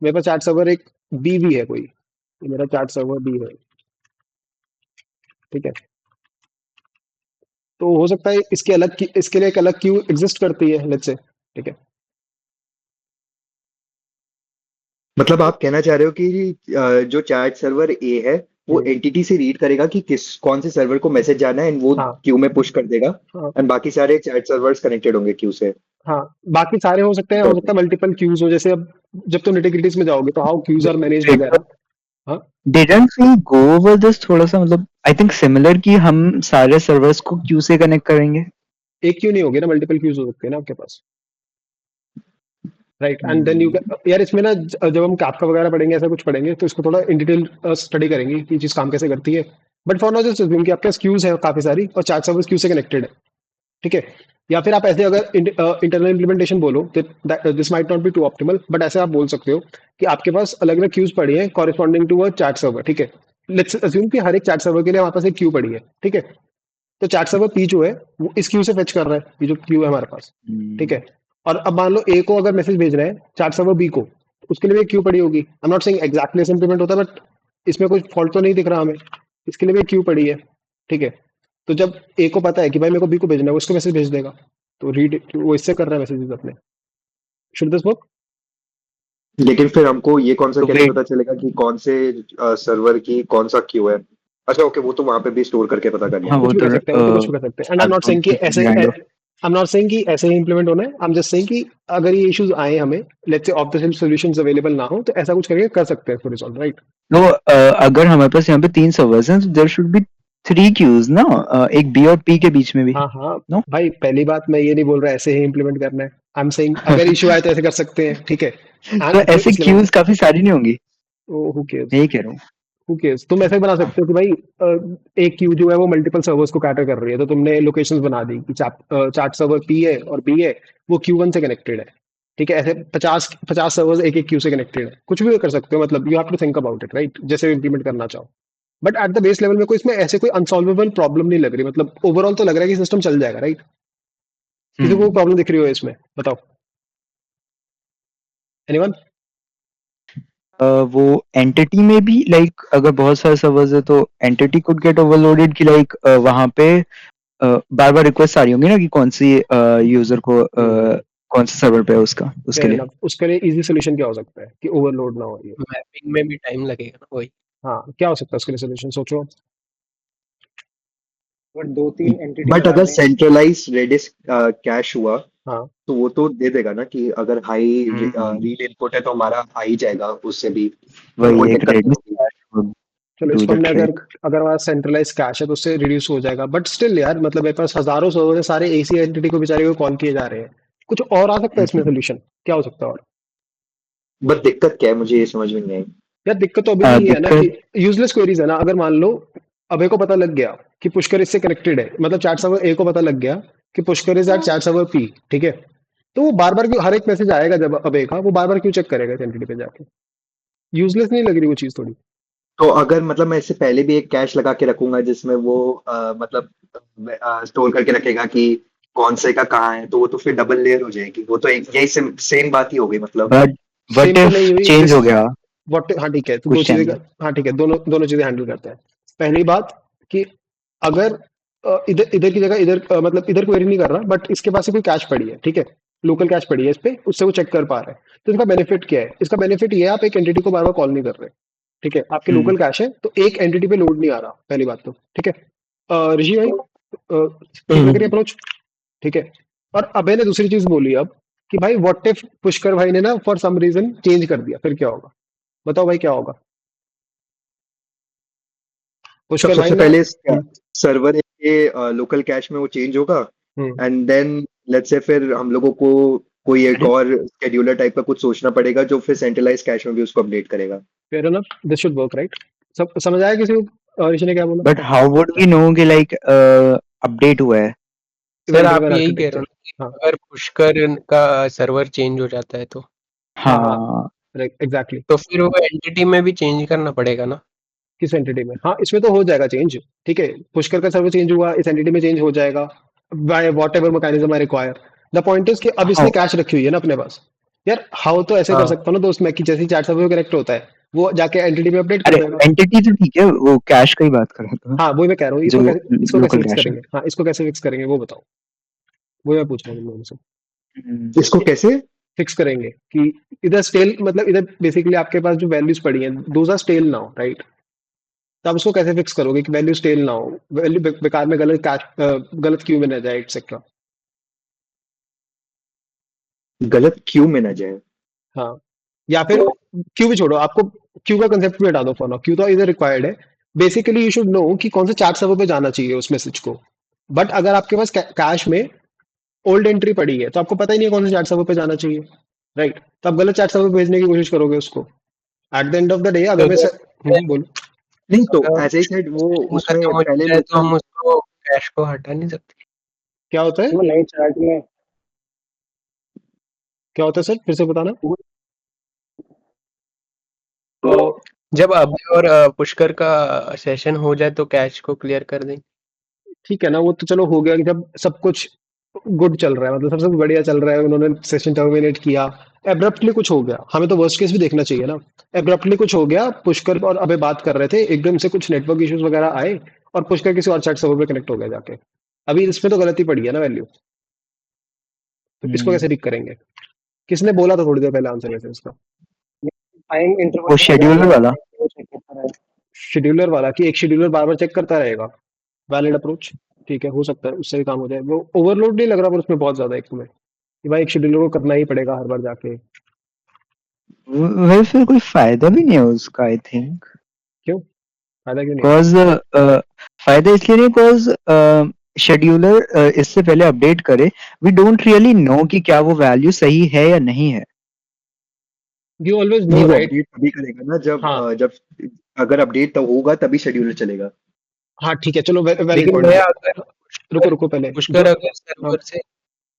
मेरे पास चैट सर्वर एक बी भी है कोई, ये मेरा चैट सर्वर बी है, ठीक है। तो हो सकता है इसके लिए एक अलग क्यू एग्जिस्ट करती है, लेट्स से, ठीक है। मतलब आप कहना चाह रहे हो कि जो चैट सर्वर ए है वो एंटिटी से रीड करेगा कि कौन से सर्वर को मैसेज जाना है, एंड वो हाँ क्यू में पुश कर देगा, हाँ एंड बाकी सारे चैट सर्वर्स कनेक्टेड होंगे क्यू से। हाँ, बाकी सारे हो सकते हैं, हो सकता है मल्टीपल क्यूज हो, जैसे अब जब तुम निटिग्रिटीज में जाओगे तो हाउ क्यूज आर मैनेज वगैरह। हाँ, Didn't we go over this थोड़ा सा, मतलब आई थिंक सिमिलर कि हम सारे सर्वर्स को क्यू से कनेक्ट करेंगे। एक क्यू नहीं होगी ना, मल्टीपल क्यूज हो सकते हैं ना आपके पास, राइट? एंड देन यू यार इसमें ना जब हम कैप्का वगैरह पढ़ेंगे, ऐसा कुछ पढ़ेंगे तो इसको थोड़ा इन डिटेल स्टडी करेंगे कि चीज काम कैसे करती है। But for now just assume कि आपके पास क्यूज है काफी सारी और चैट सर्विस क्यू से कनेक्टेड है, ठीक है। या फिर आप ऐसे अगर इंटरनल इम्प्लीमेंटेशन बोलो, this might not be too optimal, but ऐसे आप बोल सकते हो कि आपके पास अलग अलग क्यूज पड़ी है corresponding to a chat server, ठीक है। लेट्स अज्यूम कि हर एक चैट सर्वर के लिए हमारे पास एक क्यू पड़ी है, ठीक है। तो चैट सर्वर पी जो है वो इस क्यू से फेच कर रहा है, ये जो क्यू है हमारे पास, ठीक है। और अब मान लो ए को अगर मैसेज भेज रहे हैं चैट सर्वर बी को, तो उसके लिए भी एक क्यू पड़ी होगी। I am not saying exactly ऐसे इंप्लीमेंट होता है, बट इसमें कोई फॉल्ट तो नहीं दिख रहा हमें, इसके लिए भी एक क्यू पड़ी है, ठीक है। तो जब ए को पता है कि भाई मेरे को बी को भेजना है, वो उसको मैसेज भेज देगा, तो रीड वो इससे कर रहा है मैसेजेस अपने, शुड दिस वर्क? लेकिन फिर हमको ये कौन सा तो कैसे वेट पता चलेगा कि कौन से सर्वर की कौन सा क्यू है? अच्छा ओके, वो तो वहां पे भी स्टोर करके पता कर हाँ लेंगे। कुछ वो भी तो कर सकते हैं, वो तो कुछ भी कर सकते हैं। And I am not saying कि ऐसे kind of I am not saying कि ऐसे ही इंप्लीमेंट होना है। आई एम जस्ट सेइंग कि अगर ये इश्यूज आए हमें, let's say of the shelf solutions available ना हो, तो ऐसा कुछ करके कर सकते हैं इसको रिजॉल्व, राइट? तो अगर हमारे पास यहाँ पे 3 सर्वर्स हैं तो देयर शुड बी 3 क्यूज ना, एक बी और पी के बीच में भी, हाँ हाँ नो? भाई, पहली बात मैं ये नहीं बोल रहा ऐसे ही इंप्लीमेंट करना है। आई एम सेइंग अगर इशू आए तो ऐसे कर सकते हैं, ठीक है? तो एंड फिर ऐसे उसके अलावा क्यूज काफी सारी नहीं होंगी, हु केयर्स, यही कह रहा हूँ। Who cares? तुम ऐसे बना सकते हो कि भाई एक क्यू जो है वो मल्टीपल सर्वर्स को कैटर कर रही है, तो तुमने लोकेशंस बना दी कि चार्ट सर्वर पी है और बी है, वो क्यू वन से कनेक्टेड है, ठीक है? ऐसे 50 सर्वर्स एक एक क्यू से कनेक्टेड है, कुछ भी कर सकते हो। मतलब you have to think about it, right? जैसे इंप्लीमेंट करना चाहो। But at the base level में कोई इसमें ऐसे कोई अनसॉल्वेबल प्रॉब्लम नहीं लग रही। मतलब ओवरऑल तो लग रहा है कि सिस्टम चल जाएगा, राइट? किसी को प्रॉब्लम दिख रही हो इसमें, बताओ? एनीवन? वो एंटिटी में भी लाइक अगर बहुत सारे सर्वर्स है तो एंटिटी कुड गेट ओवरलोडेड कि लाइक वहां पे बार बार रिक्वेस्ट आ रही होंगी ना कि कौन सी यूजर को कौन से सर्वर पे है उसका, उसके फेयर लिए। इनफ। उसके लिए इजी सोल्यूशन क्या हो सकता है कि ओवरलोड ना हो ये? मैपिंग में भी टाइम लगेगा ना वही। हाँ, क्या हो सकता है उसके लिए सोल्यूशन, सोचो। अगर 2-3 एंटिटी बट बना अगर दें। सेंट्रलाइज रेडिस कैश हुआ हाँ, तो वो तो दे देगा ना कि अगर हाई हम्म, रीड इनपुट है तो हमारा आ ही जाएगा उससे भी, तो वही कोई एक दिक्कत नहीं रेडिस होगी। चलो डू इसको हमने दैट, अगर राइट? अगर हमारा सेंट्रलाइज कैश है तो उससे रिड्यूस हो जाएगा। बट स्टिल यार, मतलब मेरे पास हजारों सर्वर है, सारे एक ही एंटिटी को बेचारे को कॉल किए जा रहे हैं। कुछ और आ सकता है इसमें सोल्यूशन? क्या हो सकता है और? बट दिक्कत क्या है, मुझे ये समझ में नहीं आई। यार दिक्कत तो अभी भी ये है ना कि दिक्कत यूजलेस क्वेरीज है ना। अगर मान लो अभय को पता लग गया कि पुष्कर इससे कनेक्टेड है, मतलब चैट सर्वर ए को पता लग गया कि Pushkar is at chat server P, ठीक है? तो वो बार बार क्यों, हर एक मैसेज आएगा जब अभय का, वो बार बार क्यों चेक करेगा इस एंटिटी पे जाके? यूजलेस नहीं लग रही वो चीज थोड़ी? तो अगर मतलब मैं इससे पहले भी एक कैश लगा के रखूंगा जिसमें वो मतलब स्टोर करके रखेगा कि कौन से का कहाँ है, तो वो तो फिर डबल लेयर हो जाएगी। वो तो एक यही सेम बात ही हो गई मतलब। बट व्हाट सेम तो इफ नहीं हुई चेंज दिस। हो गया व्हाट, हाँ ठीक है, तो दो कुछ चीजें टाइम बाद? हाँ ठीक है, दोनों दोनों चीजें हैंडल करते हैं। पहली बात कि अगर इधर इधर की जगह इधर मतलब इधर क्वेरी नहीं कर रहा, बट इसके पास से कोई कैश पड़ी है, ठीक है? लोकल कैश पड़ी है इस पे, उससे वो चेक कर पा रहा है। तो इसका बेनिफिट क्या है? इसका बेनिफिट ये है, आप एक एंटिटी को बार बार कॉल नहीं कर रहे, ठीक है? आपके हम्म लोकल कैश है तो एक एंटिटी पे लोड नहीं आ रहा, पहली बात तो, ठीक है? ऋषि भाई ठीक लग रही अप्रोच? ठीक है। और अभय ने दूसरी चीज बोली अब कि भाई व्हाट इफ पुष्कर भाई ने ना फॉर सम रीजन चेंज कर दिया, फिर क्या होगा? बताओ भाई क्या होगा? तो पुष्कर भाई सबसे ने पहले सर्वर के लोकल कैश में वो चेंज होगा, हम्म, एंड देन लेट्स से फिर हम लोगों को कोई एक और शेड्यूलर टाइप का कुछ सोचना पड़ेगा जो फिर सेंट्रलाइज कैश में भी उसको अपडेट करेगा। Fair enough, this should work, right? सब समझ आया किसी को ऋषि ने क्या बोला? But how would we know कि लाइक अपडेट हुआ है? सर इवेंट आप ड्रिवन यही कह रहे आर्किटेक्चर। हो ना कि हाँ अगर पुष्कर का सर्वर चेंज हो जाता है हाँ हाँ, हाँ एग्जैक्टली। तो फिर वो एंटिटी में भी चेंज करना पड़ेगा ना। किस एंटिटी में? हाँ, इसमें तो हो जाएगा चेंज, ठीक है? पुष्कर का सर्वर चेंज हुआ, इस एंटिटी में चेंज हो जाएगा by what ever mechanism I require. The point is कि अब इसने हाउ कैश रखी हुई है ना अपने पास। यार हाउ तो ऐसे कर हाँ सकता हूँ ना दोस्त मैं कि जैसे ही चैट सर्वर कनेक्ट होता है, वो जाके एंटिटी में अपडेट कर अरे देगा। एंटिटी तो ठीक है, वो कैश का ही बात कर रहा था मैं, हाँ वही मैं कह रहा हूँ, जो इसको कैसे लोकल फिक्स कैश है। करेंगे? हाँ, इसको कैसे फिक्स करेंगे वो बताओ, वो मैं पूछ रहा हूँ तुम लोगों से। इसको कैसे? फिक्स करेंगे कि इधर स्टेल, मतलब इधर बेसिकली आपके पास जो वैल्यूज पड़ी हैं those are stale now, right? तो आप इसको कैसे फिक्स करोगे कि वैल्यू स्टेल ना हो, वैल्यू बेकार में गलत गलत क्यू में ना जाए, एक्सेट्रा? गलत क्यू में ना जाए? हाँ, या फिर क्यू भी छोड़ो, आपको क्यू का कंसेप्ट भी हटा दो फॉर नाउ, क्यू तो इधर रिक्वायर्ड है। बेसिकली यू शुड नो कि कौन से चैट सर्वर पे जाना चाहिए उस मैसेज को। बट अगर आपके पास कैश में ओल्ड एंट्री पड़ी है तो आपको पता ही नहीं है कौन से चैट सर्वर पे जाना चाहिए, राइट? तो आप गलत चैट सर्वर पे भेजने की कोशिश करोगे उसको। At the end of the day तो अगर मैं बोलो। नहीं तो अगर एज आई सेड वो चेंज उसमें खत्म हो पहले जाता है तो लोकल। हम उसको कैश को हटा नहीं सकते। क्या होता है? वो नए चैट में क्या होता है सर, फिर से बताना। तो जब अभय और पुष्कर का सेशन हो जाए तो कैश को क्लियर कर दें। ठीक है ना, वो तो चलो हो गया कि जब सब कुछ गुड चल रहा है, मतलब सबसे बढ़िया चल रहा है, उन्होंने सेशन टर्मिनेट किया, एब्रप्टली कुछ हो गया, हमें तो वर्स्ट केस भी देखना चाहिए ना। एब्रप्टली कुछ हो गया, पुष्कर और अबे बात कर रहे थे, एकदम से कुछ नेटवर्क इश्यूज वगैरह आए और पुष्कर किसी और चैट सर्वर पे कनेक्ट हो गया जाके। अभी इसमें तो गलती पड़ी है ना वैल्यू, तो इसको कैसे ठीक करेंगे? किसने बोला था थोड़ी देर पहले आंसर वैसे इसका? टाइम इंटरवल वो शेड्यूलर वाला। चेक करता रहे। शेड्यूलर वाला कि एक शेड्यूलर बार बार चेक करता रहेगा। वैलिड अप्रोच, ठीक है, हो सकता है उससे भी काम हो जाए। वो ओवरलोड नहीं लग रहा पर उसमें बहुत ज्यादा एक तुम्हें कि भाई एक शेड्यूलर को करना ही पड़ेगा हर बार जाके। वही फिर कोई फायदा भी नहीं है उसका आई थिंक। क्यों फायदा क्यों नहीं है? बिकॉज फायदा इसलिए नहीं बिकॉज शेड्यूलर इससे पहले अपडेट करे, वी डोंट रियली नो कि क्या वो वैल्यू सही है या नहीं है। यू ऑलवेज नहीं नो वो राइट। अपडेट तभी करेगा ना जब हाँ जब अगर अपडेट तो होगा तभी शेड्यूलर चलेगा। हाँ ठीक है, चलो वैलिड लेकिन पॉइंट मैं है। अगर रुको रुको पहले पुष्कर जो अगर हाँ, सर्वर से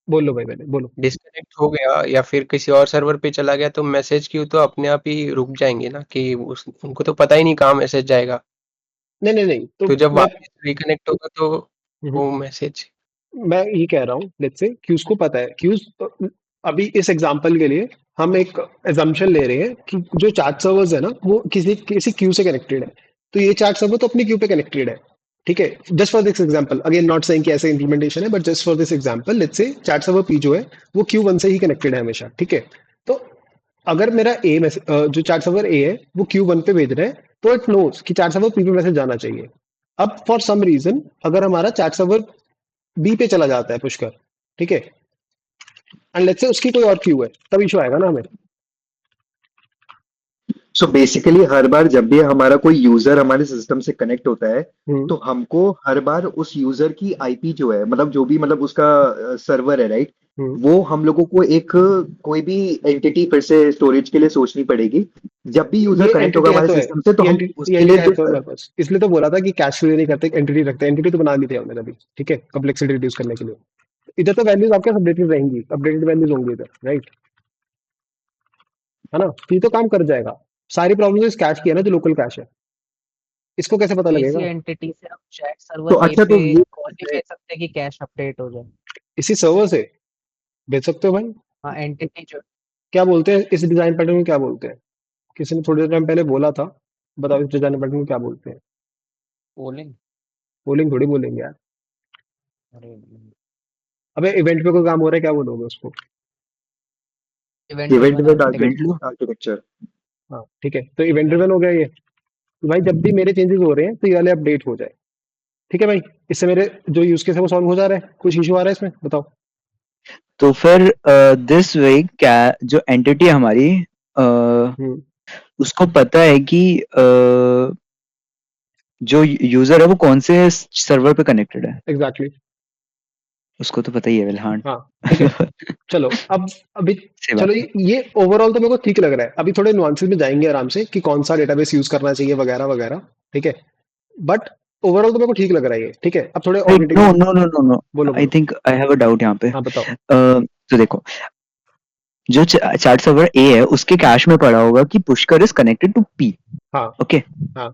बोलो भाई पहले बोलो। डिस्कनेक्ट हो गया या फिर किसी और सर्वर पे चला गया तो मैसेज क्यू तो अपने आप ही रुक जाएंगे ना, कि उनको तो पता ही नहीं कहाँ मैसेज जाएगा। नहीं नहीं नहीं तो तो जब मैं वापस रिकनेक्ट होगा तो हम्म, वो मैसेज मैं ये कह रहा हूँ लेट्स से क्यूज को पता है क्यूज। अभी इस एग्जांपल के लिए हम एक एजम्पशन ले रहे हैं कि जो चैट सर्वर्स है ना वो किसी किसी क्यू से कनेक्टेड है। तो ये चैट सर्वर तो अपनी क्यू पे कनेक्टेड है, ठीक है। Just for this example, again not saying कि ऐसे इंप्लीमेंटेशन है, but just for this example let's say chat server P जो है वो क्यू वन से ही कनेक्टेड है हमेशा, ठीक है। तो अगर मेरा जो चैट सर्वर ए है वो क्यू वन पे भेज रहा है तो इट नोस कि चैट सर्वर पी पे मैसेज जाना चाहिए। अब फॉर सम रीजन अगर हमारा चैट सर्वर बी पे चला जाता है पुष्कर, ठीक है, एंड लेट्स से उसकी कोई और क्यू है, तब इशू आएगा ना हमें। सो बेसिकली हर बार जब भी हमारा कोई यूजर हमारे सिस्टम से कनेक्ट होता है तो हमको हर बार उस यूजर की आईपी जो है मतलब जो भी मतलब उसका सर्वर है राइट, वो हम लोगों को एक कोई भी एंटिटी फिर से स्टोरेज के लिए सोचनी पड़ेगी। जब भी यूजर ये कनेक्ट होगा एंटिटी है हमारे तो है, सिस्टम से तो ये हम एंटिटी उसके लिए है तो हमारे पास, इसलिए तो बोला था कि कैश फ्री नहीं करते, एंटिटी रखते हैं। एंटिटी तो बना ली थी हमने अभी, ठीक है, कम्प्लेक्सिटी रिड्यूस करने के लिए। इधर तो वैल्यूज आपके अपडेटेड रहेंगी, अपडेटेड वैल्यूज होंगी इधर, राइट, है ना। तो ये तो काम कर जाएगा। सारी प्रॉब्लम इस कैश की है ना, जो लोकल कैश है, इसको कैसे पता तो इसी लगेगा? एंटिटी से हम चैट तो सर्वर ए अच्छा पे तो ये कॉल भी भेज सकते हैं कि कैश अपडेट हो जाए। इसी सर्वर से भेज सकते हो भाई। हाँ एंटिटी जो क्या बोलते हैं इस डिजाइन पैटर्न को, क्या बोलते हैं? किसी ने थोड़ी देर टाइम पहले बोला था, बताओ इस डिजाइन पैटर्न को क्या बोलते हैं? पोलिंग। पोलिंग थोड़ी बोलेंगे यार। अरे अबे इवेंट पे कोई काम हो रहा है, क्या बोलोगे उसको? Event event driven based architecture. Architecture. हाँ ठीक है, तो इवेंट ड्रिवन हो गया ये कि भाई जब भी मेरे चेंजेस हो रहे हैं तो ये वाले अपडेट हो जाए, ठीक है भाई। इससे मेरे जो यूज केस है वो सॉल्व हो जा रहा है, कुछ इशू आ रहा है इसमें बताओ? तो फिर दिस वे क्या जो एंटिटी है हमारी हम्म उसको पता है कि जो यूजर है वो कौन से सर्वर पे कनेक्टेड है, एग्जैक्टली उसको तो पता ही है विल्हान। हाँ ठीक है। चलो अब अभी सही चलो बात है। ये ओवरऑल तो मेरे को ठीक लग रहा है। अभी थोड़े नुआंसेस में जाएंगे आराम से कि कौन सा डेटाबेस यूज करना चाहिए वगैरह वगैरह, ठीक है। बट ओवरऑल तो मेरे को ठीक लग रहा है ये, ठीक है। अब थोड़े और Wait, no, detail no, no, no, no. बोलो I बोलो। think I have a doubt यहाँ पे। हाँ बताओ। तो देखो, जो चैट सर्वर ए है उसके कैश में पड़ा होगा कि Pushkar is connected to P, हाँ ओके, हाँ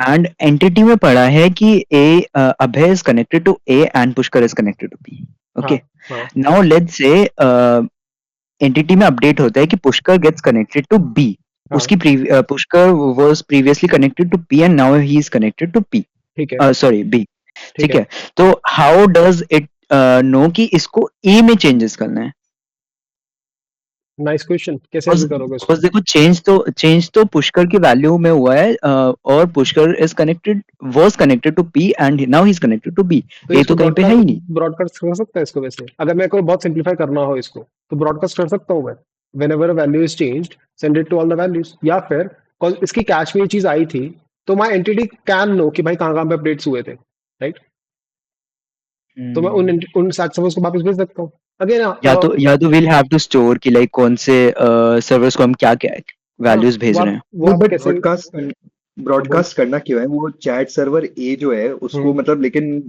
एंड एंटिटी में पड़ा है कि A Abhay is connected to A and Pushkar is connected to P, हाँ ओके। हाँ नाउ लेट्स से एंटिटी में अपडेट होता है कि Pushkar gets connected to B, हाँ उसकी Pushkar was previously connected to P and now he is connected to P, ठीक है सॉरी बी, ठीक ठीक है। है। तो हाउ डज इट नो कि इसको ए में चेंजेस करना है? नाइस क्वेश्चन, कैसे ऐसे करोगे इसको? Because देखो चेंज तो पुष्कर की वैल्यू में हुआ है और Pushkar is connected was connected to P and now he is connected to B, तो ये इसको तो कहीं पे है ही नहीं। ब्रॉडकास्ट कर सकता है इसको वैसे, अगर मेरे को बहुत सिंपलीफाई करना हो इसको तो ब्रॉडकास्ट कर सकता हूँ मैं। Whenever a value is changed send it to all the values, या फिर cause इसकी कैश में ये चीज आई थी तो माय एंटिटी कैन नो कि भाई कहाँ कहाँ पे अपडेट्स हुए थे, राइट। तो मैं उन सैट सर्वर्स को वापस भेज सकता हूँ अगेन। या तो विल हैव टू स्टोर कि लाइक कौन से सर्वर्स को हम क्या क्या वैल्यूज भेज रहे हैं। वो आप बट कैसे ब्रॉडकास्ट करना क्यों है? वो चैट सर्वर ए जो है उसको मतलब लेकिन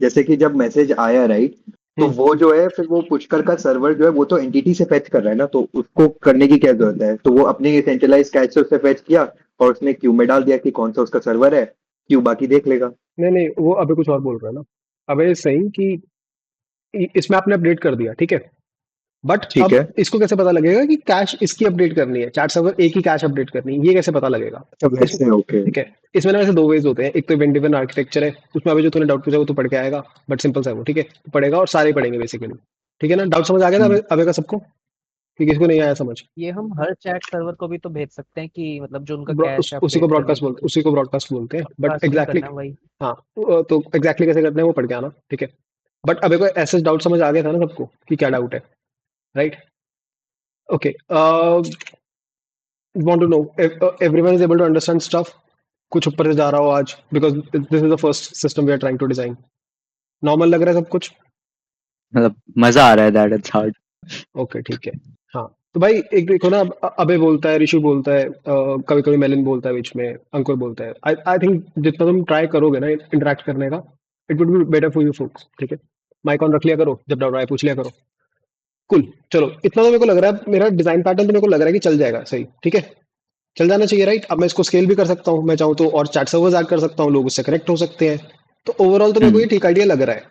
जैसे कि जब मैसेज आया राइट, तो वो जो है फिर वो पुष्कर का सर्वर जो है वो तो एंटिटी से फेच कर रहा है ना, तो उसको करने की क्या जरूरत है? तो वो अपने सेंट्रलाइज कैश से उससे फेच किया और उसने क्यू में डाल दिया कि कौन सा उसका सर्वर है, क्यू बाकी देख लेगा। नहीं नहीं, वो अभी कुछ और बोल रहा है ना। अबे सही कि इसमें आपने अपडेट कर दिया, ठीक है। बट ठीक अब है। इसको कैसे पता लगेगा कि कैश इसकी अपडेट करनी है, चैट सर्वर एक ही कैश अपडेट करनी है, ये कैसे पता लगेगा? अच्छा वैसे ओके। ठीक है, इसमें ना वैसे दो वेज होते हैं। एक तो इवेंट ड्रिवन आर्किटेक्चर है, उसमें अभी जो तूने डाउट पूछा वो तो पढ़ के आएगा, बट सिंपल सा है वो, ठीक है, तो पढ़ेगा और सारे पढ़ेंगे बेसिकली, ठीक है ना। डाउट समझ आ गया था अबे का सबको? कि किसी को नहीं आया समझ? ये हम हर चैट सर्वर को भी तो भेज सकते हैं कि मतलब जो उनका कैश है उसी को अपडेट करने ब्रॉडकास्ट के बोलते लिए। उसी को ब्रॉडकास्ट बोलते हैं, बट ब्रॉडकास्टिंग एग्जैक्टली करना वही। हाँ, तो एग्जैक्टली कैसे करते हैं वो पढ़ के आना, ठीक है? बट अभी कोई ऐसा डाउट समझ आ गया था ना सबको कि क्या डाउट है, right? Okay, want to know if everyone is able to understand stuff? कुछ ऊपर से जा रहा हो आज, because this is the first system we are trying to design. Normal लग रहा है सब कुछ? मतलब मजा आ रहा है, दैट इट्स हार्ड। ओके ठीक है। हाँ तो भाई एक देखो ना, अबे बोलता है, ऋषु बोलता है, कभी कभी मेलिन बोलता है बीच में, अंकुर बोलता है। आई थिंक जितना तुम ट्राई करोगे ना इंटरेक्ट करने का, it would be better for you focus, ठीक है? माइक ऑन रख लिया करो, जब डाउट आए पूछ लिया करो। कुल, चलो इतना तो मेरे को लग रहा है, मेरा डिजाइन पैटर्न तो मेरे को लग रहा है कि चल जाएगा सही, ठीक है? चल जाना चाहिए, राइट? अब मैं इसको स्केल भी कर सकता हूँ, मैं चाहूँ तो और चैट सर्वर्स ऐड कर सकता हूँ, लोग उससे कनेक्ट हो सकते हैं। तो ओवरऑल तो मेरे को ये ठीक आइडिया लग रहा है।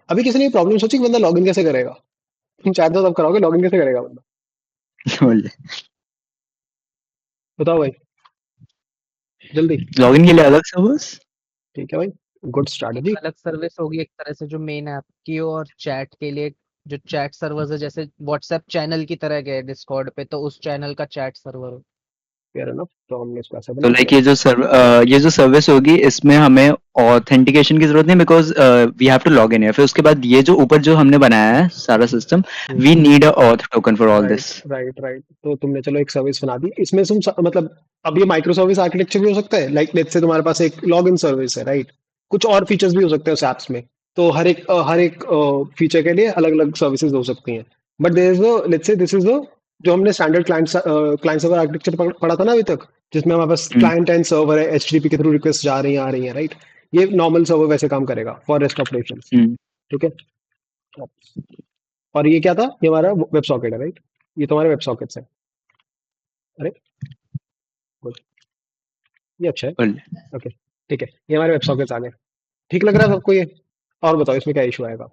अभी किसी ने प्रॉब्लम सोची कि बंदा लॉगिन कैसे करेगा? तुम चैट तो सब कराओगे, लॉगिन कैसे करेगा बंदा? बताओ भाई, जल्दी। लॉगिन के लिए अलग सर्वर्स? ठीक है भाई, गुड एक स्ट्रैटेजी। अलग सर्विस होगी एक तरह से जो मेन ऐप की हो, और चैट के लिए जो चैट सर्वर्स है जैसे व्हाट्सएप चैनल की तरह गए डिस्कॉर्ड पे, तो उस चैनल का चैट सर्वर हो। फेयर एनफ, तो हमने इसको ऐसा तो बना लाइक दिया। ये जो सर्विस होगी इसमें हमें ऑथेंटिकेशन की जरूरत नहीं, because we have to log in है। फिर उसके बाद ये जो ऊपर जो हमने बनाया है सारा system, we need a auth token for all this. Right right. तो तुमने चलो एक सर्विस बना दी, इसमें तुम मतलब अब ये माइक्रो सर्विस आर्किटेक्चर भी हो सकता है। लाइक लेट्स से तुम्हारे पास एक लॉग इन सर्विस है, राइट? कुछ और फीचर्स भी हो सकते हैं उस एप्स में। तो हर एक फीचर के लिए अलग अलग सर्विसेज हो सकती हैं। But there is let's say this is जो हमने स्टैंडर्ड क्लाइंट सर्वर आर्किटेक्चर पढ़ा था ना अभी तक, जिसमें हमारे पास क्लाइंट एंड सर्वर है, एचटीटीपी के थ्रू रिक्वेस्ट जा रही हैं आ रही हैं, राइट? ये नॉर्मल सर्वर वैसे काम करेगा फॉर रेस्ट ऑपरेशन, ठीक है? और ये क्या था? ये हमारा वेब सॉकेट है, राइट? ये तुम्हारे वेब सॉकेट्स है। अरे गुड, ये अच्छा है। ओके ठीक है, ये हमारे वेब सॉकेट्स आ गए। ठीक लग रहा है सबको ये? और बताओ इसमें क्या इशू आएगा?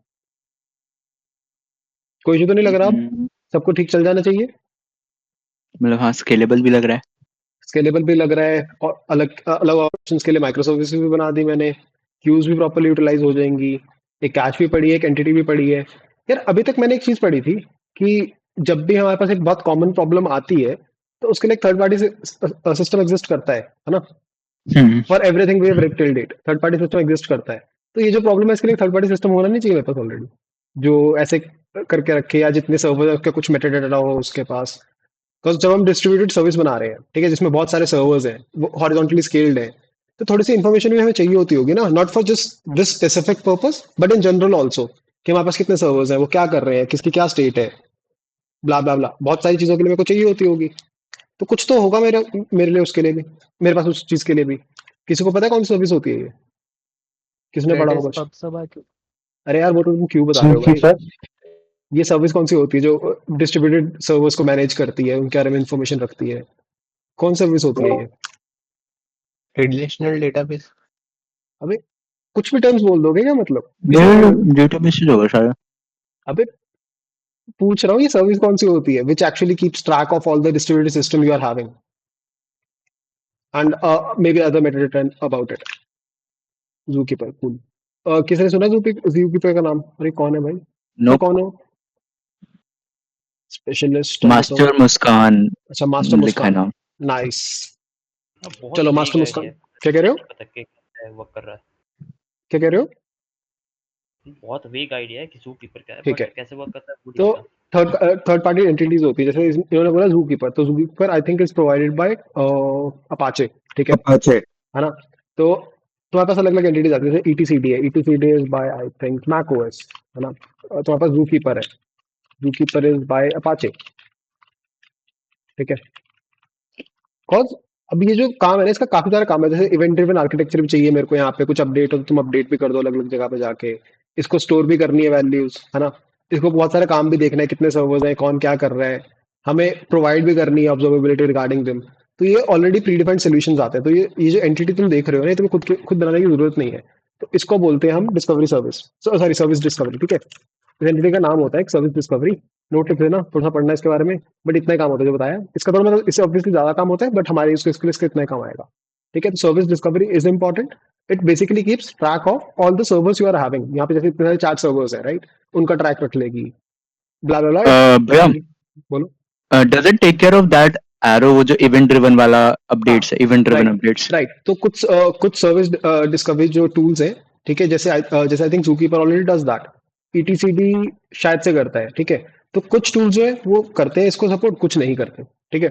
कोई इशू तो नहीं लग रहा? अब सबको ठीक चल जाना चाहिए। मतलब हाँ, स्केलेबल भी लग रहा है। स्केलेबल भी लग रहा है, और अलग अलग ऑप्शंस के लिए माइक्रो सर्विसेज भी बना दी मैंने। क्यूज भी प्रॉपर्ली यूटिलाइज हो जाएंगी। एक कैश भी पड़ी है, एक एंटिटी भी पड़ी है। यार अभी तक मैंने एक चीज पढ़ी थी कि जब भी हमारे पास एक बहुत कॉमन प्रॉब्लम आती है, तो उसके लिए एक थर्ड पार्टी सिस्टम एग्जिस्ट करता है ना? For everything we have read till date third party system exist करता है। तो ये जो प्रॉब्लम है, इसके लिए थर्ड पार्टी सिस्टम होना नहीं चाहिए मेरे पास ऑलरेडी, जो ऐसे करके रखे, या जितने सर्वर है उसके कुछ मेटाडेटा हो उसके पास। बिकॉज जब हम डिस्ट्रीब्यूटेड सर्विस बना रहे हैं, ठीक है, जिसमें बहुत सारे सर्वर्स हैं, वो हॉरिजॉन्टली स्केल्ड है, तो थोड़ी सी इन्फॉर्मेशन भी हमें चाहिए होती होगी ना, not for just this specific purpose but in general also, कि हमारे पास कितने सर्वर्स हैं, वो क्या कर रहे हैं, किसकी क्या स्टेट है, ब्ला ब्ला ब्ला, बहुत सारी चीजों के लिए मेरे को चाहिए होती होगी। तो कुछ तो होगा मेरे मेरे लिए उसके लिए भी, मेरे पास उस चीज के लिए भी। किसी को पता है कौन सी सर्विस होती है ये? किसने पढ़ा हो रेडिस कुछ? पब सब अरे यार वो तो तुम क्यों बता रहे हो भाई? ये सर्विस कौन सी होती है जो डिस्ट्रीब्यूटेड सर्वर्स को मैनेज करती है, उनके बारे में इंफॉर्मेशन रखती है? कौन सर्विस होती है ये? Relational database. अबे कुछ भी टर्म्स बोल दोगे क्या? मतलब डेटाबेस होगा शायद। अबे पूछ रहा हूँ ये सर्विस कौन सी होती है which actually keeps track of all the distributed system you are having and maybe other metadata about it. Zookeeper, cool. किसने सुना ज़ूकीपर का नाम? अरे कौन है भाई? नो, कौन हो? स्पेशलिस्ट? मास्टर मुस्कान अच्छा मास्टर लिखा है मुस्कान, नाम। नाइस। बहुत चलो वेग मास्टर मुस्कान, आइडिया है, क्या कह रहे हो? नहीं पता कि कैसे वर्क कर रहा है। क्या कह रहे हो? बहुत वेग आइडिया है कि ज़ू कीपर क्या है, ठीक बट है, कैसे वर्क करता है वो तो नहीं पता। थर्ड पार्टी एंटिटीज होती है, जैसे इन्होंने बोला ज़ूकीपर, तो zookeeper I think is provided by Apache, ठीक है? अच्छा है ना? तो तुम्हारे पास अलग अलग एंटिटीज आती है, जैसे ईटीसीडी है, etcd is by I think Mac OS, है ना? तुम्हारे पास ज़ूकीपर है, ज़ूकीपर इज बाय अपाचे, ठीक है? कॉज अब ये जो काम है ना, इसका काफी सारा काम है। जैसे इवेंट ड्रिवन आर्किटेक्चर भी चाहिए मेरे को, यहाँ पे कुछ अपडेट हो तो तुम अपडेट भी कर दो अलग अलग जगह पे जाके। इसको स्टोर भी करनी है वैल्यूज, है ना? इसको बहुत सारे काम भी देखना है, कितने सर्वर्स हैं, कौन क्या कर रहा है, हमें प्रोवाइड भी करनी है ऑब्जर्वेबिलिटी रिगार्डिंग दिम। तो ये ऑलरेडी प्री डिफाइंड सोल्यूशन आते हैं। तो ये जो एंटिटी तुम देख रहे हो ना, ये तुम्हें खुद बनाने की जरूरत नहीं है। तो इसको बोलते हैं हम discovery service, sorry service discovery, ठीक है? इस एंटिटी का नाम होता है सर्विस डिस्कवरी। नोट लिख लेना, थोड़ा सा पढ़ना है इसके बारे में। बट इतना ही काम होता है जो बताया, इसका थोड़ा मतलब इससे ऑब्वियसली ज्यादा काम होता है, बट हमारे इसके लिए इतना ही काम आएगा, ठीक है? तो service discovery is important. It basically keeps track of all the servers you are having. यहाँ पे जैसे इतने सारे चैट सर्वर्स है, राइट? उनका ट्रैक रख लेगी, ब्ला ब्ला ब्ला। भैया बोलो। Does it take care of that arrow, वो जो इवेंट ड्रिवन वाला हाँ अपडेट्स है, event driven right updates? Right. तो कुछ सर्विस डिस्कवरी जो टूल्स है, ठीक है, जैसे जैसे I think Zookeeper already does that, etcd शायद से करता है, ठीक है। तो कुछ टूल्स जो है वो करते हैं इसको सपोर्ट, कुछ नहीं करते, ठीक है।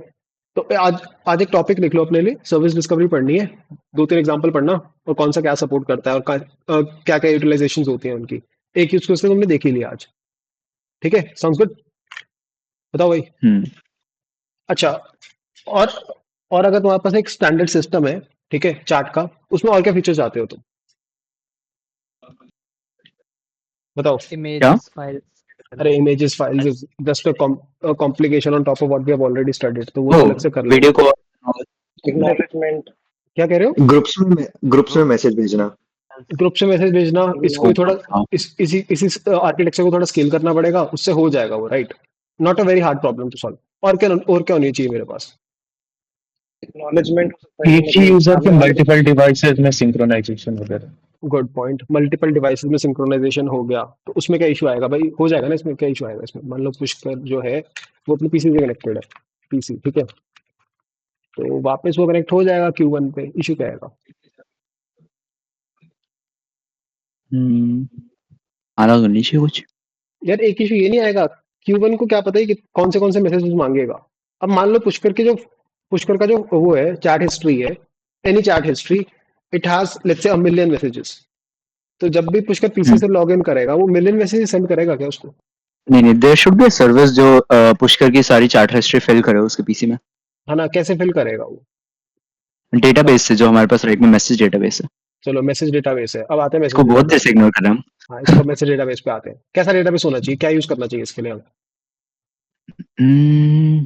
तो आज आज एक टॉपिक लिख लो अपने लिए, सर्विस डिस्कवरी पढ़नी है, 2-3 एग्जांपल पढ़ना, और कौन सा क्या सपोर्ट करता है और क्या क्या यूटिलाइजेशन होती है उनकी। एक यूज केस तुमने देख ही लिया आज, ठीक है, साउंड्स गुड, बताओ भाई। अच्छा, और और अगर तुम्हारे पास एक स्टैंडर्ड सिस्टम है, ठीक है, चार्ट का, उसमें और क्या फीचर चाहते हो तुम, बताओ। क्या? इमेजेस फाइल्स अरे images files is just a complication on top of what we have already studied, तो वो ओ तो अलग से कर लेंगे। Video call. एक्नॉलेजमेंट, क्या कह रहे हो? ग्रुप्स में मैसेज भेजना। ग्रुप से मैसेज भेजना, इसको ओ थोड़ा हाँ। इसी इसी आर्किटेक्चर को थोड़ा स्केल करना पड़ेगा, उससे हो जाएगा वो, right. Not a very hard problem to solve. और क्या होनी चाहिए मेरे पास? एक्नॉलेजमेंट हो सकता है एक कि ही मतलब यूजर के सामने वाले मल्टीपल डिवाइसेस में सिंक्रोनाइजेशन वगैरह। गुड पॉइंट, मल्टीपल डिवाइसेस में सिंक्रोनाइजेशन हो गया तो उसमें क्या इशू आएगा भाई? हो जाएगा ना, इसमें क्या इशू आएगा? इसमें मान लो पुष्कर जो है वो अपने पीसी से कनेक्टेड है, पीसी, ठीक है, तो वापस वो कनेक्ट हो जाएगा Q1 पे, इशू क्या आएगा? आना तो नहीं चाहिए कुछ। यार एक इशू ये नहीं आएगा, Q1 को क्या पता है कि कौन से मैसेजेस मांगेगा? अब मान लो पुष्कर का जो वो है चैट हिस्ट्री है, any chat history, it has let's say 1 million messages. तो जब भी पुष्कर पीसी से लॉग इन करेगा वो मिलियन मैसेजेस सेंड करेगा क्या उसको? नहीं, there should be a service जो पुष्कर की सारी चैट हिस्ट्री फिल करे उसके पीसी में, है ना, कैसे फिल करेगा वो? डेटाबेस से, जो हमारे पास राइट में मैसेज डेटाबेस है। चलो मैसेज डेटाबेस है, अब आते हैं इसको मैसेज बहुत देर से इग्नोर कर रहे हैं हम। हाँ, इसको मैसेज डेटाबेस पे आते हैं। कैसा डेटाबेस होना चाहिए, क्या यूज करना चाहिए इसके लिए? हम हम्म,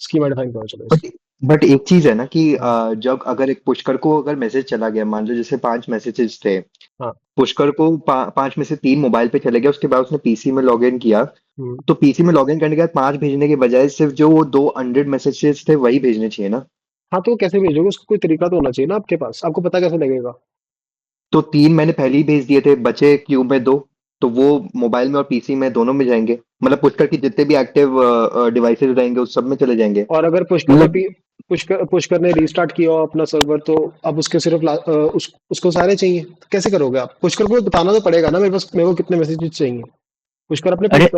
स्कीमा डिफाइन करो, चलो बट इसकी। बट एक चीज है ना कि हाँ जब अगर एक पुष्कर को अगर मैसेज चला गया, मान लो जैसे 5 मैसेजेस थे, हाँ। पुष्कर को 5 में से 3 मोबाइल पे चले गए, उसके बाद उसने पीसी में लॉग इन किया, हम्म, तो पीसी में लॉग इन करने के बाद 5 भेजने के बजाय सिर्फ जो वो 2 अनरेड मैसेजेस थे वही भेजने चाहिए ना। हाँ, तो वो कैसे भेजोगे? उसको कोई तरीका तो होना चाहिए ना आपके पास, आपको पता कैसे लगेगा? तो 3 मैंने पहले ही भेज दिए थे, बचे क्यू में 2, तो वो मोबाइल में और पीसी में दोनों में जाएंगे, मतलब पुष्कर की जितने भी एक्टिव डिवाइसेस रहेंगे उस सब में चले जाएंगे। और अगर मतलब पुष्कर ने रीस्टार्ट किया हो अपना सर्वर, तो अब उसके सिर्फ उसको सारे चाहिए, तो कैसे करोगे आप? पुष्कर को बताना तो पड़ेगा ना मेरे को कितने मैसेजेस चाहिए। पुष्कर अपने अरे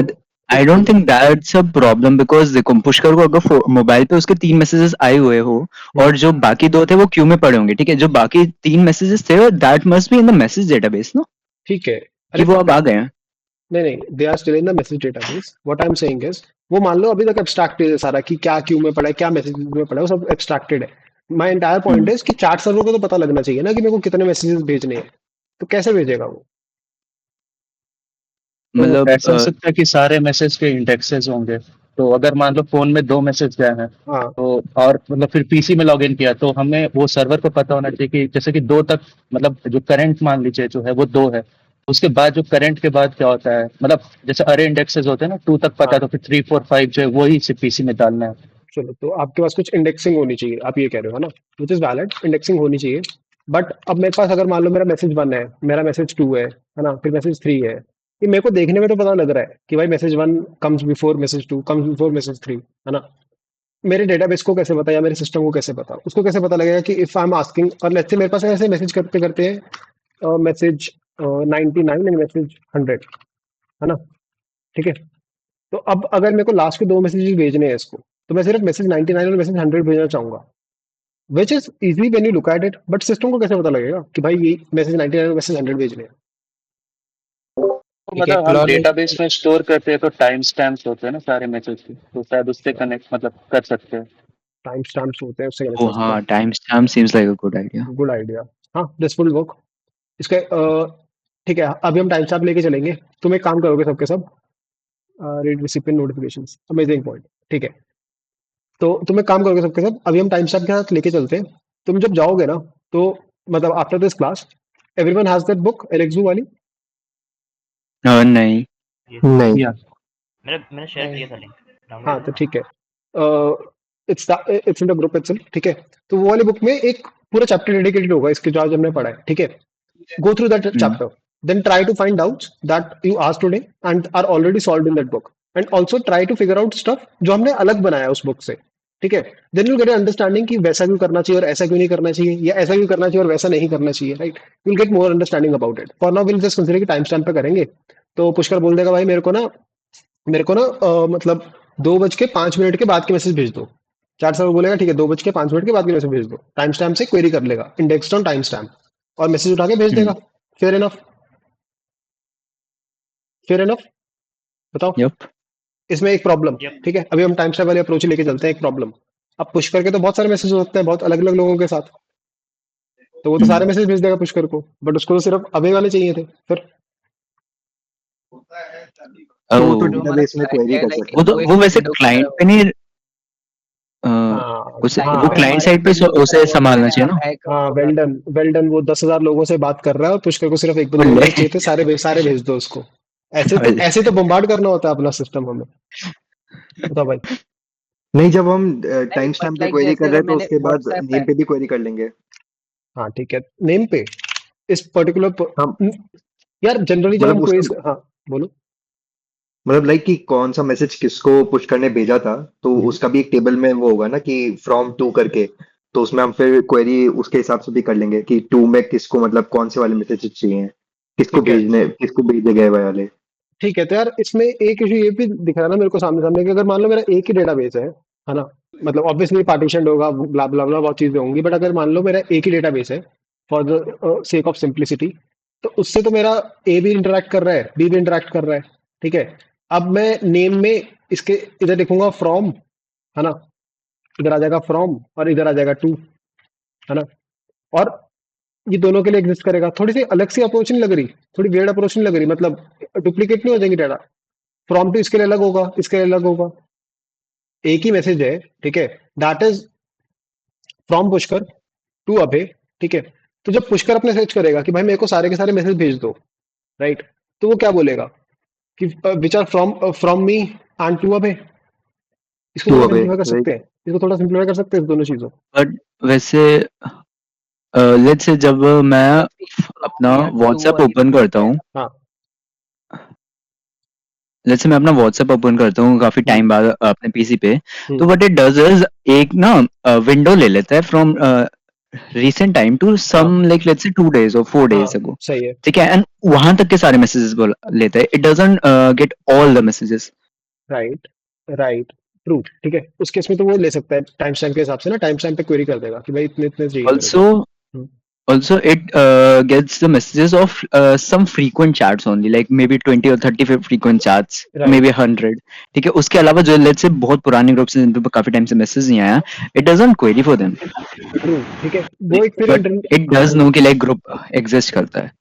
आई don't think that's a problem, because देखो पुष्कर को अगर मोबाइल पे उसके 3 मैसेजेस आए हुए हो और जो बाकी 2 थे वो क्यू में पड़े होंगे, ठीक है, जो बाकी 3 मैसेजेस थे that must be in the message database ना, ठीक है। कि अरे वो अब आ गए हैं। नहीं, they are still in the message database. What I am saying is, वो मान लो अभी तक एब्स्ट्रैक्टेड है सारा, कि क्या क्यू में पड़ा है, क्या मैसेज में पड़ा है, वो सब एब्स्ट्रैक्टेड है। माय एंटायर पॉइंट इज कि चैट सर्वर को तो पता लगना चाहिए ना कि मेरे को कितने मैसेजेस भेजने हैं, तो कैसे भेजेगा वो? तो मतलब ऐसा हो सकता है कि सारे मैसेज के इंडेक्सेस होंगे। तो अगर मान लो फोन में 2 मैसेज गए हैं, हाँ तो और मतलब फिर पीसी में लॉगिन किया, तो हमें वो सर्वर को पता होना चाहिए कि जैसे कि 2 तक, मतलब जो करंट मान लीजिए जो है वो 2 है, उसके बाद जो करंट के बाद क्या होता है, मतलब जैसे अरे इंडेक्सेस होते हैं ना, 2 तक पता हाँ, है, तो फिर 3 4 5 जो है वही सिर्फ पीसी में डालना है। चलो तो आपके पास कुछ इंडेक्सिंग होनी चाहिए, आप ये कह रहे हो, है ना, विच इज वैलिड, इंडेक्सिंग होनी चाहिए। बट अब मेरे पास अगर मान लो मेरा मैसेज 1 है, मेरा मैसेज 2 है ना, फिर मैसेज 3 है, ये मेरे को देखने में तो पता लग रहा है कि भाई message 1 comes before message 2, comes before message 3, है ना। मेरे डेटाबेस को कैसे पता, या मेरे सिस्टम को कैसे पता? उसको कैसे पता लगेगा कि इफ आई एम आस्किंग, और लेट्स से मेरे पास ऐसे मैसेज करते करते हैं मैसेज 99 एंड मैसेज 100, है ना, ठीक है। तो अब अगर मेरे को लास्ट के 2 मैसेजेस भेजने हैं इसको, तो मैं सिर्फ मैसेज 99 और मैसेज 100 भेजना चाहूंगा, which is easy when you look at it, but system को कैसे पता लगेगा कि भाई ये मैसेज 99 और मैसेज 100 भेजने हैं? तो एक मतलब हम एक्नॉलेज डेटाबेस में स्टोर करते हैं तो टाइम स्टैम्प्स होते हैं ना सारे मैसेज के, तो शायद उससे कनेक्ट मतलब कर सकते हैं। टाइम स्टैम्प्स होते हैं, उससे कनेक्ट ओ कर सकते हाँ, time stamp seems like a good idea. हैं, गुड आइडिया। हाँ, दिस विल वर्क। इसके ठीक है, अभी हम टाइम स्टैम्प लेके चलेंगे, तुम एक काम करोगे सबके सब, read recipient notifications, amazing point, ठीक है। तो तुम एक काम करोगे सबके सब, अभी हम टाइम स्टैम्प के साथ लेके चलते हैं। तुम जब जाओगे ना, तो मतलब after this class, everyone has that book Alex Xu वाली? नहीं, नहीं। या मैंने शेयर नहीं किया था लिंक, डाउनलोड हाँ, है तो ना। ठीक है, it's in the group itself, ठीक है। तो वो वाली बुक में एक पूरा चैप्टर डेडिकेटेड होगा इसके, जो आज हमने पढ़ा है, ठीक है। Go through that chapter, then try to find outs that you asked today and are already solved in that book, and also try to figure out stuff जो हमने अलग बनाया उस बुक से, ठीक है। देन यू गेट अंडरस्टैंडिंग कि वैसा क्यों करना चाहिए और ऐसा क्यों नहीं करना चाहिए, या ऐसा क्यों करना चाहिए और वैसा नहीं करना चाहिए, right. Will get more understanding about it. For now will just consider कि टाइम स्टैम्प पे करेंगे। तो पुष्कर बोल देगा भाई मेरे को ना मतलब 2:05 के बाद के मैसेज भेज दो। चैट सर्वर बोलेगा ठीक है 2:05 के बाद के मैसेज भेज दो, टाइम स्टैम्प से क्वेरी कर लेगा, इंडेक्स्ड ऑन टाइम स्टैम्प, और मैसेज उठा के भेज देगा। फेयर इनफ, फेयर इनफ, बताओ। यप इसमें एक प्रॉब्लम, Yep. ठीक है, अभी हम टाइम स्टैम्प वाली अप्रोच लेके चलते हैं। एक प्रॉब्लम, अब पुश करके तो बहुत सारे मैसेज होते हैं बहुत अलग अलग लोगों के साथ, तो वो तो सारे मैसेज भेज देगा पुष्कर को, बट उसको तो सिर्फ अबे वाले चाहिए थे। फिर तो वो तो ओ जो हमारा डेटाबेस में क्लाइंट क्वेरी है कर लाइक सकते हैं। वो एक वो वैसे विंडो की क्लाइंट तरह पे होता है। नहीं हाँ उसे हाँ वो पे क्लाइंट हमारे साइड पे विंडो की उसे तरह होता संभालना है, चाहिए ना। हैकर हाँ, को वेल करता है। डन वेल डन, वो 10,000 लोगों से बात कर रहा है और पुष्कर को सिर्फ एक दो बोले लोग चाहिए थे, सारे भेज दो उसको। बोले ऐसे तो बम्बार्ड करना होता है अपना सिस्टम हमें। बताओ भाई। नहीं, जब हम नहीं टाइम बट स्टैम्प पे लाइक क्वेरी कर जैसे रहे अगर हैं तो मैंने उसके बाद व्हाट्सएप नेम है, पे भी क्वेरी कर लेंगे हाँ ठीक है, नेम पे इस पर्टिकुलर हम। यार जनरली जब हम मतलब क्वेज, उसका हाँ बोलो। मतलब लाइक कि कौन सा मैसेज किसको पुश करने भेजा था, तो उसका भी एक टेबल में वो होगा ना कि फ्रॉम टू करके, तो उसमें हम फिर क्वेरी उसके हिसाब से भी कर लेंगे कि टू में किसको मतलब कौन से वाले मैसेज चाहिए, ठीक है किसको भेजे गए वाले। ठीक है, तो यार इसमें एक इशू ये भी दिख रहा है ना मेरे को सामने सामने कि अगर मान लो मेरा एक ही डेटाबेस है ना, मतलब ऑब्वियसली पार्टीशन होगा, ब्ला ब्ला ब्ला बहुत चीजें होंगी, बट अगर मान लो मेरा एक ही डेटाबेस है for the sake of simplicity, तो उससे तो मेरा ए भी इंटरेक्ट कर रहा है, बी भी इंटरेक्ट कर रहा है, ठीक है। अब मैं नेम में इसके इधर लिखूंगा फ्रॉम, है ना, इधर आ जाएगा फ्रॉम और इधर आ जाएगा टू, है ना, और ये दोनों के लिए एग्जिस्ट करेगा। थोड़ी सी अलग सी अप्रोच नहीं लग रही, थोड़ी वेird अप्रोच नहीं लग रही, मतलब डुप्लीकेट नहीं हो जाएंगी डाटा। फ्रॉम टू इसके लिए अलग होगा, इसके लिए अलग होगा, एक ही मैसेज है, ठीक है। That is from Pushkar to Abhay, ठीक है। तो जब पुष्कर अपने सर्च करेगा कि भाई मेरे को सारे के सारे मैसेज भेज दो, राइट, तो वो क्या बोलेगा कि which are from me and to Abhay. इसको टू थोड़ा अवे सिंप्लीफाई कर सकते राइट। हैं, इसको थोड़ा सिंप्लीफाई कर सकते हैं इस दोनों चीजों। बट वैसे लेट्स से जब मैं फ्रॉम अपना या टू व्हाट्सएप वाली ओपन बात करता है। हूँ, हाँ। लेट्स से मैं अपना व्हाट्सएप ओपन करता हूँ काफी हम्म टाइम बाद अपने पीसी पे, तो हम्म व्हाट इट डज इज एक ना विंडो ले लेता है फ्रॉम recent time to हाँ some like let's say 2 days or 4 days हाँ ago, सही है। ठीक है, एंड वहां तक के सारे मैसेजेस लेता है, it doesn't get all the messages. Right right, true, ठीक है। उस केस में तो वो ले सकता है टाइम स्टैम्प के हिसाब से ना, टाइम स्टैम्प पे क्वेरी कर देगा कि भाई इतने इतने चाहिए मेरे को। also hmm, also it gets the messages of some frequent chats only, like maybe 20 or 30 frequent chats, right maybe 100, ठीक है। उसके अलावा जो लेट्स से बहुत पुराने ग्रुप से जिन पे काफी टाइम से मैसेज नहीं आया, it doesn't query for them, true, ठीक है। वो एक फिर बट इट डज नो कि लाइक ग्रुप एग्जिस्ट करता है।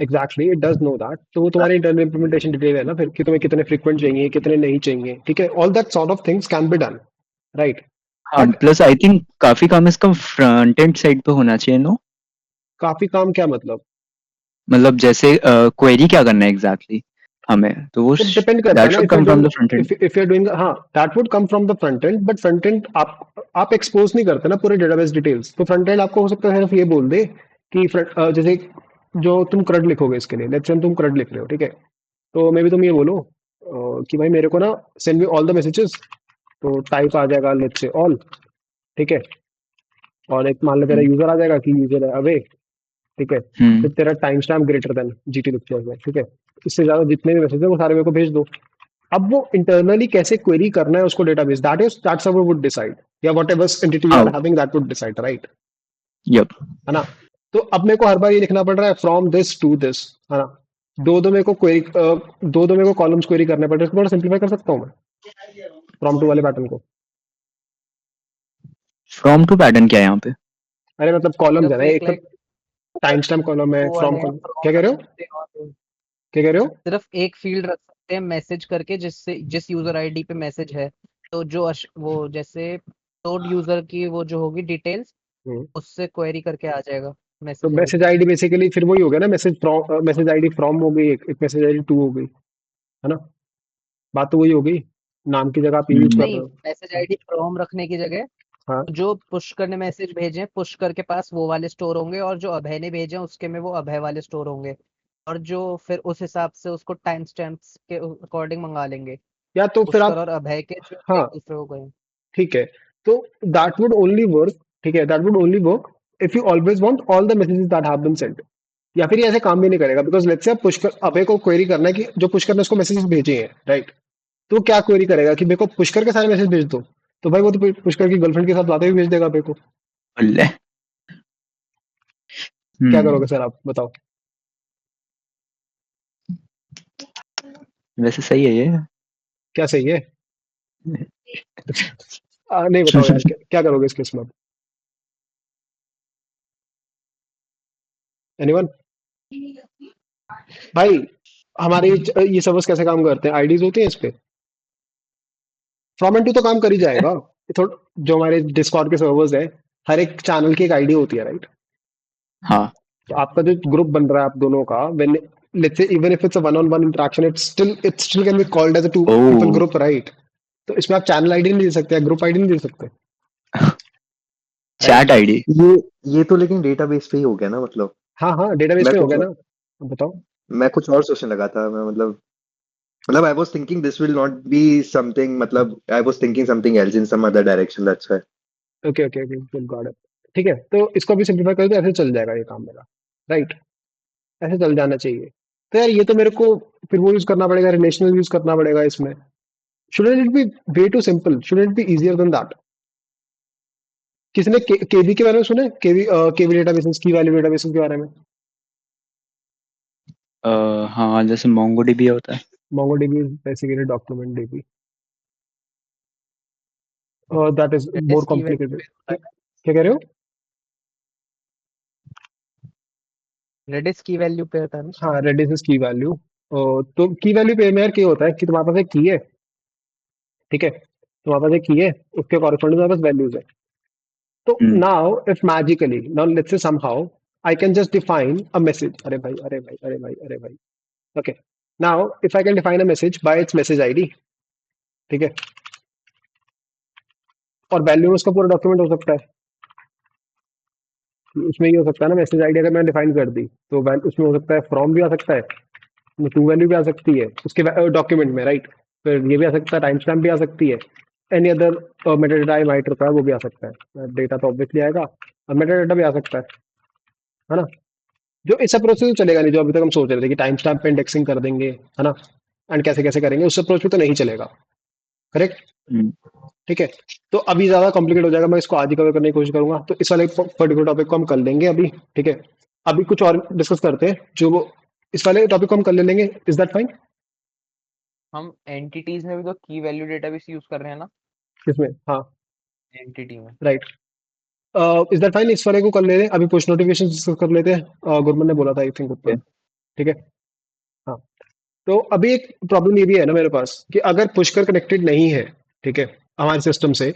Exactly it does know that, तो वो तुम्हारी इंटरनल इम्प्लीमेंटेशन डिटेल है ना फिर कि तुम्हें कितने फ्रीक्वेंट चाहिए कितने नहीं चाहिए, ठीक है। All that sort of things can be done, right. हाँ, बट प्लस आई थिंक काफी काम इसका फ्रंट एंड साइड पे होना चाहिए, नो, काफी काम क्या मतलब? मतलब जैसे क्वेरी क्या करना है एग्जैक्टली हमें, तो वो वो डिपेंड करता दैट है ना, should if you come from doing, the front end. If you doing, हाँ that would come from the front end, but front end आप एक्सपोज नहीं करते ना पूरे डेटाबेस डिटेल्स, तो फ्रंट एंड आपको हो सकता है सिर्फ ये बोल दे कि जैसे जो तुम क्रड लिखोगे इसके लिए, लेट्स से तुम क्रड लिख रहे हो, ठीक है, तो मे बी तुम ये बोलो कि भाई मेरे को ना send me all the messages, तो टाइप आ जाएगा लेट्स से ऑल, ठीक है, और एक मान लो तेरा यूजर आ जाएगा कि यूजर है अवे, ठीक है, हम्म फिर तेरा time stamp greater than GT लिख दिया, ठीक है। इससे ज्यादा जितने भी मैसेज है वो सारे मेरे को भेज दो। अब वो इंटरनली कैसे क्वेरी करना है उसको database, that server would decide, या वट एवर एंटिटी यू हाँ are having that would decide, right, yup है ना। तो अब मेरे को हर बार ये लिखना पड़ रहा है फ्रॉम दिस टू दिस, है ना, दो मेरे को क्वेरी, दो मेरे को कॉलम्स क्वेरी करने पड़ रहे हैं, इसको थोड़ा सिंप्लीफाई कर सकता हूँ मैं फ्रॉम टू वाले पैटर्न को। फ्रॉम टू पैटर्न क्या है यहाँ पे? अरे मतलब कॉलम्स है सिर्फ ना, एक एक तो लाइक टाइम स्टैम्प कॉलम है, वो फ्रॉम वाले कॉलम, फ्रॉम क्या कह रख रहे हो, सकते हैं और क्या कह रहे हो? सिर्फ एक फील्ड रख सकते हैं मैसेज करके, जिससे जिस यूजर आईडी पे मैसेज है, तो जो वो जैसे नोड यूजर की वो जो होगी डिटेल्स, हम्म, उससे क्वेरी करके आ जाएगा तो message message ID. ID basically फिर वही हो गया ना, message from, message ID from हो गई, एक मैसेज आईडी टू हो गई, है ना, बात तो वही हो गई, नाम की जगह आप यूज कर हम्म रहे नहीं, हो। मैसेज आईडी फ्रॉम रखने की जगह हाँ जो पुश करने मैसेज भेजे पुष्कर के पास वो वाले स्टोर होंगे, और जो अभय ने भेजे हैं, उसके में वो अभय वाले स्टोर होंगे, और जो फिर उस हिसाब से उसको टाइम स्टैम्प्स के अकॉर्डिंग मंगा लेंगे। या तो फिर पुष्कर आप और अभय के जो हाँ एक दूसरे को गए। ठीक है, तो दैट वुड ओनली वर्क, ठीक है, that would only work if you always want all the messages that have been sent. या फिर ये ऐसे काम भी नहीं करेगा, बिकॉज लेट्स से पुष्कर अभय को क्वेरी करना है कि जो पुष्कर ने उसको मैसेजेस भेजे हैं, राइट, तो वो क्या क्वेरी करेगा कि मेरे को पुष्कर के सारे मैसेज भेज दो, तो भाई वो तो पुष्कर की गर्लफ्रेंड के साथ बातें भी भेज देगा अभय को। ले क्या करोगे सर आप बताओ? वैसे सही है ये। क्या सही है? नहीं बताओ यार, क्या करोगे इस केस में? एनीवन? भाई हमारे ये सर्वर्स कैसे काम करते हैं? आईडीज होती हैं इस पे, फ्रॉम एंड टू तो काम कर ही जाएगा। ये थोड़ा जो हमारे डिस्कॉर्ड के सर्वर्स है, हर एक चैनल की एक आईडी होती है, राइट? हाँ तो आपका जो ग्रुप बन रहा है आप दोनों का, when let's say even if it's a one on one interaction, it still can be called as a two people uh group, right? तो इसमें आप चैनल आईडी नहीं दे सकते, ग्रुप आईडी नहीं दे सकते, राइट? Chat ID. ये तो लेकिन डेटाबेस पे ही हो गया ना, मतलब हाँ हाँ, डेटाबेस मैं में हो कुछ गया ना। अब बताओ। मैं कुछ और सोचने लगा था। मैं मतलब I was thinking this will not be something, मतलब I was thinking something else in some other direction, that's why. Okay okay okay, got it. ठीक है, तो इसको भी सिंप्लीफाई कर दो, ऐसे चल जाएगा ये काम मेरा, राइट? ऐसे चल जाना चाहिए। तो यार ये तो मेरे को फिर वो यूज करना पड़ेगा, रिलेशनल यूज करना पड़ेगा इसमें। Shouldn't it be way too simple? Shouldn't it be easier than that? किसी ने केवी के बारे में सुना है? KV databases, key value databases के बारे में? हाँ जैसे मोंगोडीबी होता है। MongoDB is basically document DB, that is more Redis key value complicated. होता है ना, क्या कह रहे हो? रेडिस की वैल्यू पे होता है ना शायद। हाँ, रेडिस इज की वैल्यू। तो की वैल्यू पे में यार क्या होता है कि तुम्हारे पास एक की है, ठीक है, तुम्हारे पास एक की है, उसके कॉरेस्पॉन्डिंग तुम्हारे पास वैल्यूज है। So hmm now, if magically, now let's say somehow I can just define a message. अरे भाई, अरे भाई, अरे भाई, अरे भाई. Okay. Now, if I can define a message by its message ID, ठीक है, और वैल्यू उसका पूरा डॉक्यूमेंट हो सकता है। उसमें ये हो सकता है ना, मैसेज आईडी अगर मैंने डिफाइन कर दी तो उसमें हो सकता है फ्रॉम भी आ सकता है, टू वैल्यू भी आ सकती है उसके डॉक्यूमेंट में, राइट? फिर ये भी आ सकता है, टाइम स्टैम्प भी आ सकती है, any other metadata I might होता है वो भी आ सकता है। डेटा तो ऑब्वियसली आएगा, और मेटाडाटा भी आ सकता है ना? जो इस अप्रोच से तो चलेगा नहीं, जो अभी तक हम सोच रहे थे कि टाइम स्टैम्प पे इंडेक्सिंग कर देंगे, है ना, एंड कैसे कैसे करेंगे, उस अप्रोच पे तो नहीं चलेगा, करेक्ट? हम्म, ठीक है, तो अभी ज्यादा कॉम्प्लिकेट हो जाएगा, मैं इसको आज ही कवर करने की कोशिश करूंगा, तो इस वाले पर्टिकुलर टॉपिक को हम कर लेंगे अभी, ठीक है? अभी कुछ और डिस्कस करते हैं, जो वो इस वाले टॉपिक को हम कर ले लेंगे, इज दैट फाइन? हम एंटिटीज में भी तो की वैल्यू डेटाबेस यूज कर रहे हैं ना, किसमें? हाँ, एंटिटी में। राइट। Is that fine? इस वाले को कर ले रहे हैं, अभी पुश नोटिफिकेशन डिस्कस कर लेते हैं, गुरमन ने बोला था आई थिंक ऊपर, ठीक है? हाँ, तो अभी एक प्रॉब्लम ये भी है ना मेरे पास कि अगर पुष्कर कनेक्टेड नहीं है, ठीक है, हमारे सिस्टम से,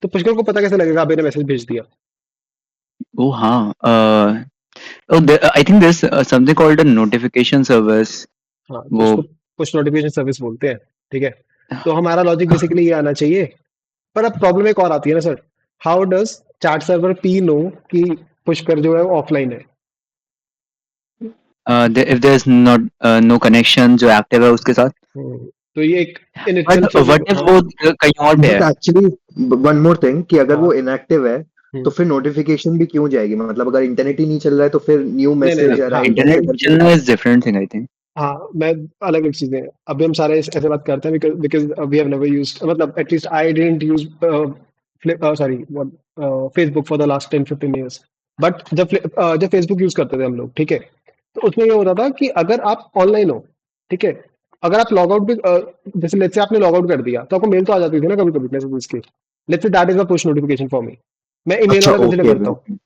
तो पुष्कर को पता कैसे लगेगा अभी ने मैसेज भेज दिया? ओ हाँ I think this something called a notification service. हाँ, तो वो उसको पुश नोटिफिकेशन सर्विस बोलते हैं, ठीक है? तो हमारा लॉजिक बेसिकली ये आना चाहिए। पर अब प्रॉब्लम एक और आती है ना sir, how does chat server P know कि पुष्कर जो है वो ऑफलाइन है? If there is not no connection जो एक्टिव है उसके साथ। तो ये एक inbuilt itself what if वो कहीं और पे बट है? एक्चुअली वन मोर थिंग कि अगर हाँ, वो इनएक्टिव है तो फिर नोटिफिकेशन भी क्यों जाएगी? मतलब अगर इंटरनेट ही नहीं चल रहा है तो फिर न्यू नहीं नहीं मैसेज नहीं, या हाँ कैसे इंटरनेट करके? चलना is different thing I think. हाँ, मैं अलग अलग चीजें हैं। अभी हम सारे ऐसे बात करते हैं because we have never used, मतलब at least I didn't use sorry Facebook for the last 10-15 years. But जब फेसबुक यूज करते थे हम लोग, ठीक है, तो उसमें ये होता था कि अगर आप ऑनलाइन हो, ठीक है, अगर आप लॉग आउट भी जैसे लेट्स से आपने लॉग आउट कर दिया तो आपको मेल तो आ जाती थी ना कभी कभी मैसेजेस की। Let's say that is a push notification for me, मैं ईमेल अच्छा, वाला कंसिडर ओके। करता हूँ।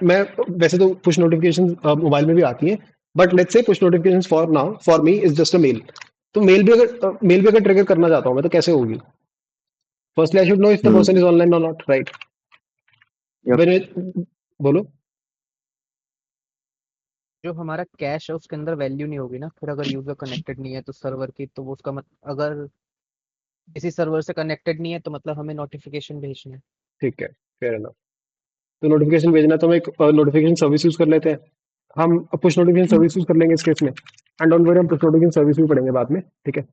मैं वैसे तो पुश नोटिफिकेशन मोबाइल में भी आती हैं, but let's say push notification for now for me is just a mail. तो मेल भी अगर ट्रिगर करना चाहता हूँ मैं, तो कैसे होगी? Firstly I should know if the person is online और नॉट, राइट? बोलो। जो हमारा कैश है उसके अंदर वैल्यू नहीं होगी ना, फिर अगर यूजर कनेक्टेड नहीं है तो सर्वर की, तो वो उसका अगर किसी सर्वर से कनेक्टेड नहीं है तो मतलब हमें नोटिफिकेशन भेजना है। ठीक है, फेयर एनफ। तो नोटिफिकेशन भेजना तो हम एक नोटिफिकेशन सर्विस यूज कर लेते हैं, हम पुश नोटिफिकेशन सर्विस यूज कर लेंगे इस केस में, एंड डोंट वरी हम पुश नोटिफिकेशन सर्विस भी पढ़ेंगे बाद में, ठीक है?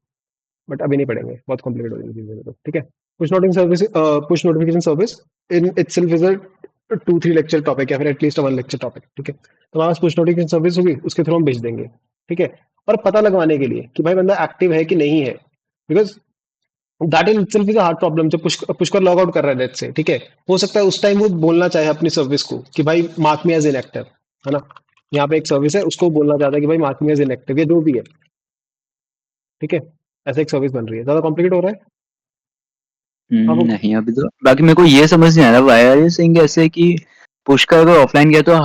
बट अभी नहीं पढ़ेंगे, बहुत कॉम्प्लिकेट हो जाएगी चीजें तो, ठीक है। Push notification service in itself is a 2-3 lecture topic या फिर एटलीस्ट 1 लेक्चर टॉपिक, ठीक है। तो हमारे पास पुश नोटिफिकेशन सर्विस होगी, उसके थ्रू हम भेज देंगे, ठीक है। और पता लगवाने के लिए कि भाई बंदा एक्टिव है कि नहीं है, because that in itself is a hard problem. जब पुष्कर लॉग आउट कर रहा है नेट से, ठीक है, हो सकता है उस टाइम वो बोलना चाहे अपनी सर्विस को कि भाई मार्क मी एज इनएक्टिव, है ना। यहाँ पे एक सर्विस है, उसको बोलना चाहता है कि भाई मार्क मी एज इनएक्टिव, ये जो भी है, ठीक है। ऐसे एक सर्विस बन रही है, ज्यादा कॉम्प्लिकेट हो रहा है। हाँ वो नहीं अभी तो बाकी मेरे को ये समझ नहीं आ रहा व्हाई आर यू सेइंग ऐसे कि पुष्कर अगर ऑफलाइन गया तो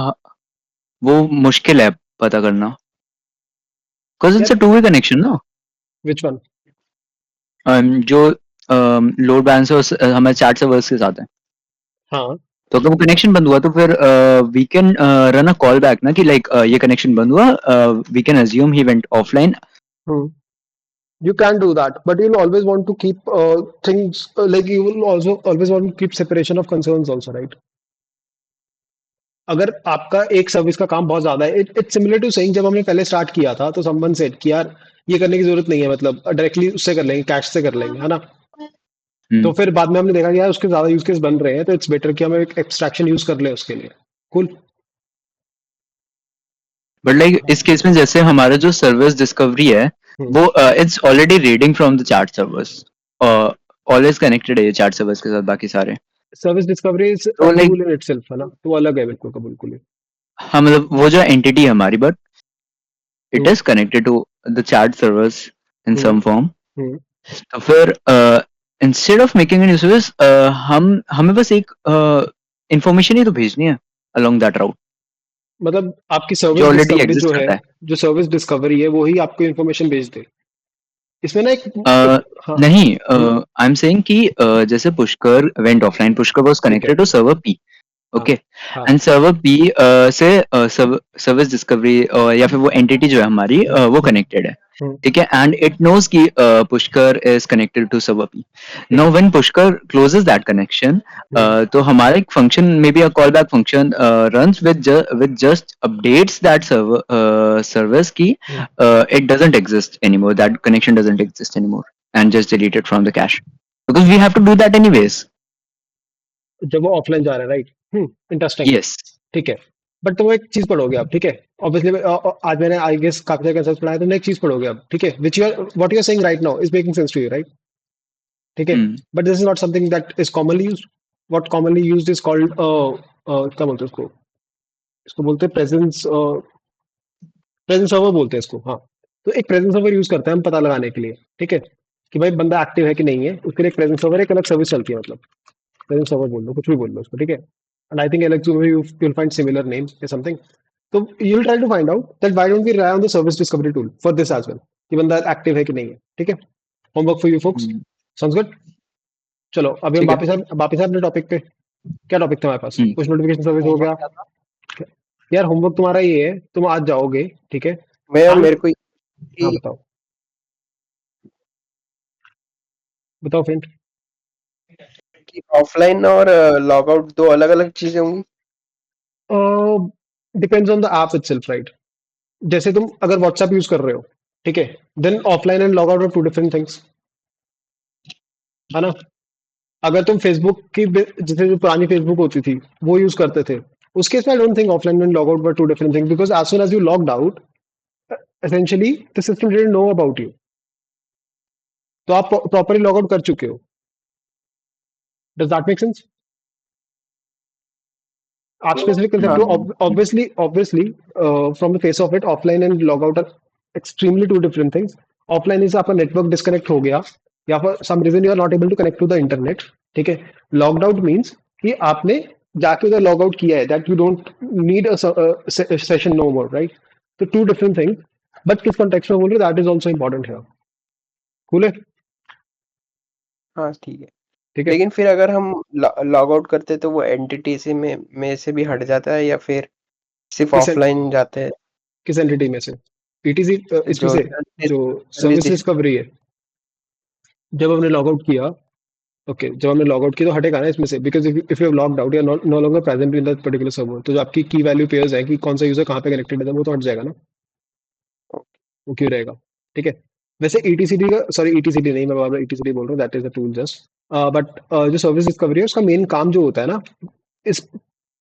वो मुश्किल है पता करना, बिकॉज इट्स अ यार टू वे कनेक्शन ना। Which one? जो लोड बैलेंसर हमारे चैट सर्वर्स के साथ है, हाँ तो अगर वो कनेक्शन बंद हुआ तो फिर we can run a call back ना कि लाइक ये कनेक्शन बंद हुआ, we can assume he went offline. you can do that, but you'll always want to keep things like you will also always want to keep separation of concerns also, right? अगर आपका एक service का काम बहुत ज्यादा है, it's similar to saying जब हमने पहले स्टार्ट किया था तो समवन सेड कि यार ये करने की जरूरत नहीं है, मतलब डायरेक्टली उससे कर लेंगे, कैश से कर लेंगे, है ना। तो फिर बाद में हमने देखा कि यार उसके ज्यादा यूज केस बन रहे हैं, तो इट्स बेटर कि हम एक एब्स्ट्रैक्शन यूज कर ले उसके लिए। कूल। बट लाइक इस केस में जैसे हमारा जो सर्विस डिस्कवरी है वो it's already reading from the chat servers, always connected है ये चैट सर्वर्स के साथ बाकी सारे। सर्विस डिस्कवरी इज तो लाइक टूल इन इटसेल्फ, है ना, तो वो अलग है बिल्कुल का बिल्कुल ही। हाँ मतलब वो जो एंटिटी है हमारी, but it is connected to the chat servers in some form. तो फिर instead of making an service हमें बस एक इंफॉर्मेशन ही तो भेजनी है अलोंग दैट राउट, मतलब आपकी जो सर्विस ऑलरेडी डिस्कवरी एग्जिस्ट जो है, करता है। जो सर्विस डिस्कवरी है, वो ही आपको इन्फॉर्मेशन भेज दे। इसमें ना एक हाँ नहीं आई एम सेइंग कि जैसे Pushkar went offline, Pushkar was ठीक है कनेक्टेड टू सर्वर पी, हाँ ओके, हाँ एंड सर्वर पी से सर्विस डिस्कवरी या फिर वो एंटिटी जो है हमारी वो कनेक्टेड है, ठीक है, एंड इट नोज कि Pushkar is connected to server P. Now when Pushkar closes that connection, तो हमारा एक function may be a call back function runs with just updates that service की it doesn't exist anymore, that connection doesn't exist anymore, and just delete it from the cache because we have to do that anyways. जब वो offline जा रहा है, right. Interesting. Yes. ठीक है, but तुम एक चीज पढ़ोगे आप, ठीक है। ऑब्वियसली आज मैंने आई गेस काफी सारे कंसेप्ट पढ़ाए, तुमने एक चीज पढ़ोगे अब, ठीक है, which you are what you are saying right now is making sense to you, right. ठीक है, but this is not something that is commonly used. What commonly used is called क्या बोलते हैं उसको, इसको बोलते हैं प्रेजेंस, प्रेजेंस सर्वर बोलते हैं इसको, हाँ। तो एक प्रेजेंस सर्वर यूज करते हैं हम पता लगाने के लिए, ठीक है, कि भाई बंदा एक्टिव है कि नहीं है, उसके लिए एक प्रेजेंस सर्वर, एक अलग सर्विस चलती है, मतलब प्रेजेंस सर्वर बोल लो, कुछ भी बोल लो उसको, ठीक है। And I think Alex you will find similar names या समथिंग। तो you will try to find out that why don't we rely on the service discovery tool for this as well, कि बंदा एक्टिव है कि नहीं है, ठीक है। Homework for you folks, sounds good. चलो अभी हम ठीक है। वापस अपने टॉपिक पे। क्या टॉपिक था हमारे पास? पुश नोटिफिकेशन सर्विस हो गया। क्या था? यार होमवर्क तुम्हारा ये है, तुम आज जाओगे, ठीक है। भैया And- मेरे को हाँ बताओ बताओ फ्रेंड। कि ऑफलाइन और लॉग आउट दो अलग अलग चीजें होंगी। Depends on the app itself, right. जैसे तुम अगर व्हाट्सएप यूज कर रहे हो, ठीक है, then offline and log out are two different things, है ना। अगर तुम फेसबुक की जैसे जो पुरानी फेसबुक होती थी वो यूज करते थे, उस केस में I don't think offline and log out were two different thing, because as soon as you logged out essentially the system didn't know about you, तो आप प्रॉपरली लॉग आउट कर चुके हो। Does that make sense? आप specific concept हो, obviously from the face of it offline and log out are extremely two different things. Offline is आपका network disconnect हो गया या for some reason you are not able to connect to the internet, ठीक है। Logged out means कि आपने जाके उधर लॉग आउट किया है, that you don't need a session no more, right. तो टू डिफरेंट थिंग्स, बट किस कॉन्टेक्स्ट में बोल रहे दैट इज ऑल्सो इंपॉर्टेंट है। कूल है, हाँ ठीक है। ठीक है। लेकिन फिर अगर हम लॉग आउट करते तो वो एंटिटी से में से भी हट जाता है या फिर सिर्फ किस ऑफलाइन जाते हैं? किस एंटिटी में से? पीटीसी इसमें जो से जो सर्विस डिस्कवरी है, जब हमने लॉग आउट किया, ओके, जब हमने लॉग आउट किया तो हटेगा ना इसमें से, because if you have logged out, you are no longer present in that particular server, तो जो आपकी की वैल्यू पेयर्स है कि कौन सा यूजर कहाँ पे कनेक्टेड है वो तो हट जाएगा ना, वो क्यों रहेगा, ठीक है। वैसे ETCD का, सॉरी ETCD नहीं, मैं बार ETCD बोल रहा हूँ, that is a tool just, but जो सर्विस डिस्कवरी है उसका मेन काम जो होता है ना, इस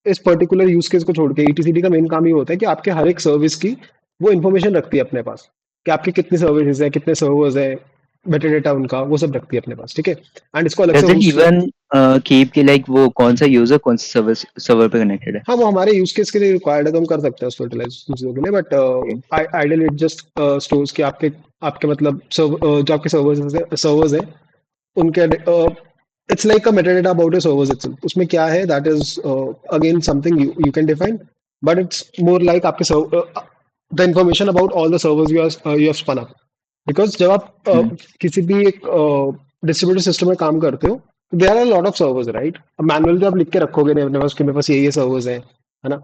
इस पर्टिकुलर यूज केस को छोड़ के ETCD का मेन काम ये होता है कि आपके हर एक सर्विस की वो इन्फॉर्मेशन रखती है अपने पास, कि आपकी कितनी सर्विसेज है, कितने सर्वर्स है, मेटाडेटा उनका वो सब रखती है अपने पास, ठीक है। एंड इसको अलग से does it host, even keep कि लाइक वो कौन सा यूजर कौन सा सर्वर पे कनेक्टेड है? हाँ वो हमारे यूज केस के लिए रिक्वायर्ड है तो हम कर सकते हैं उसको यूटिलाइज चीजों के लिए, but ideally it just stores कि आपके आपके मतलब जो आपके सर्वर्स हैं उनके it's like a metadata about your servers itself. उसमें क्या है, that is again something you can define, but it's more like आपके the information about all the servers you have spun up. Because जब आप किसी भी एक डिस्ट्रीब्यूटेड सिस्टम में काम करते हो, there are lot of servers, right. Manual तो आप लिख के रखोगे नहीं अपने पास कि मेरे पास ये सर्वर्स हैं, है ना।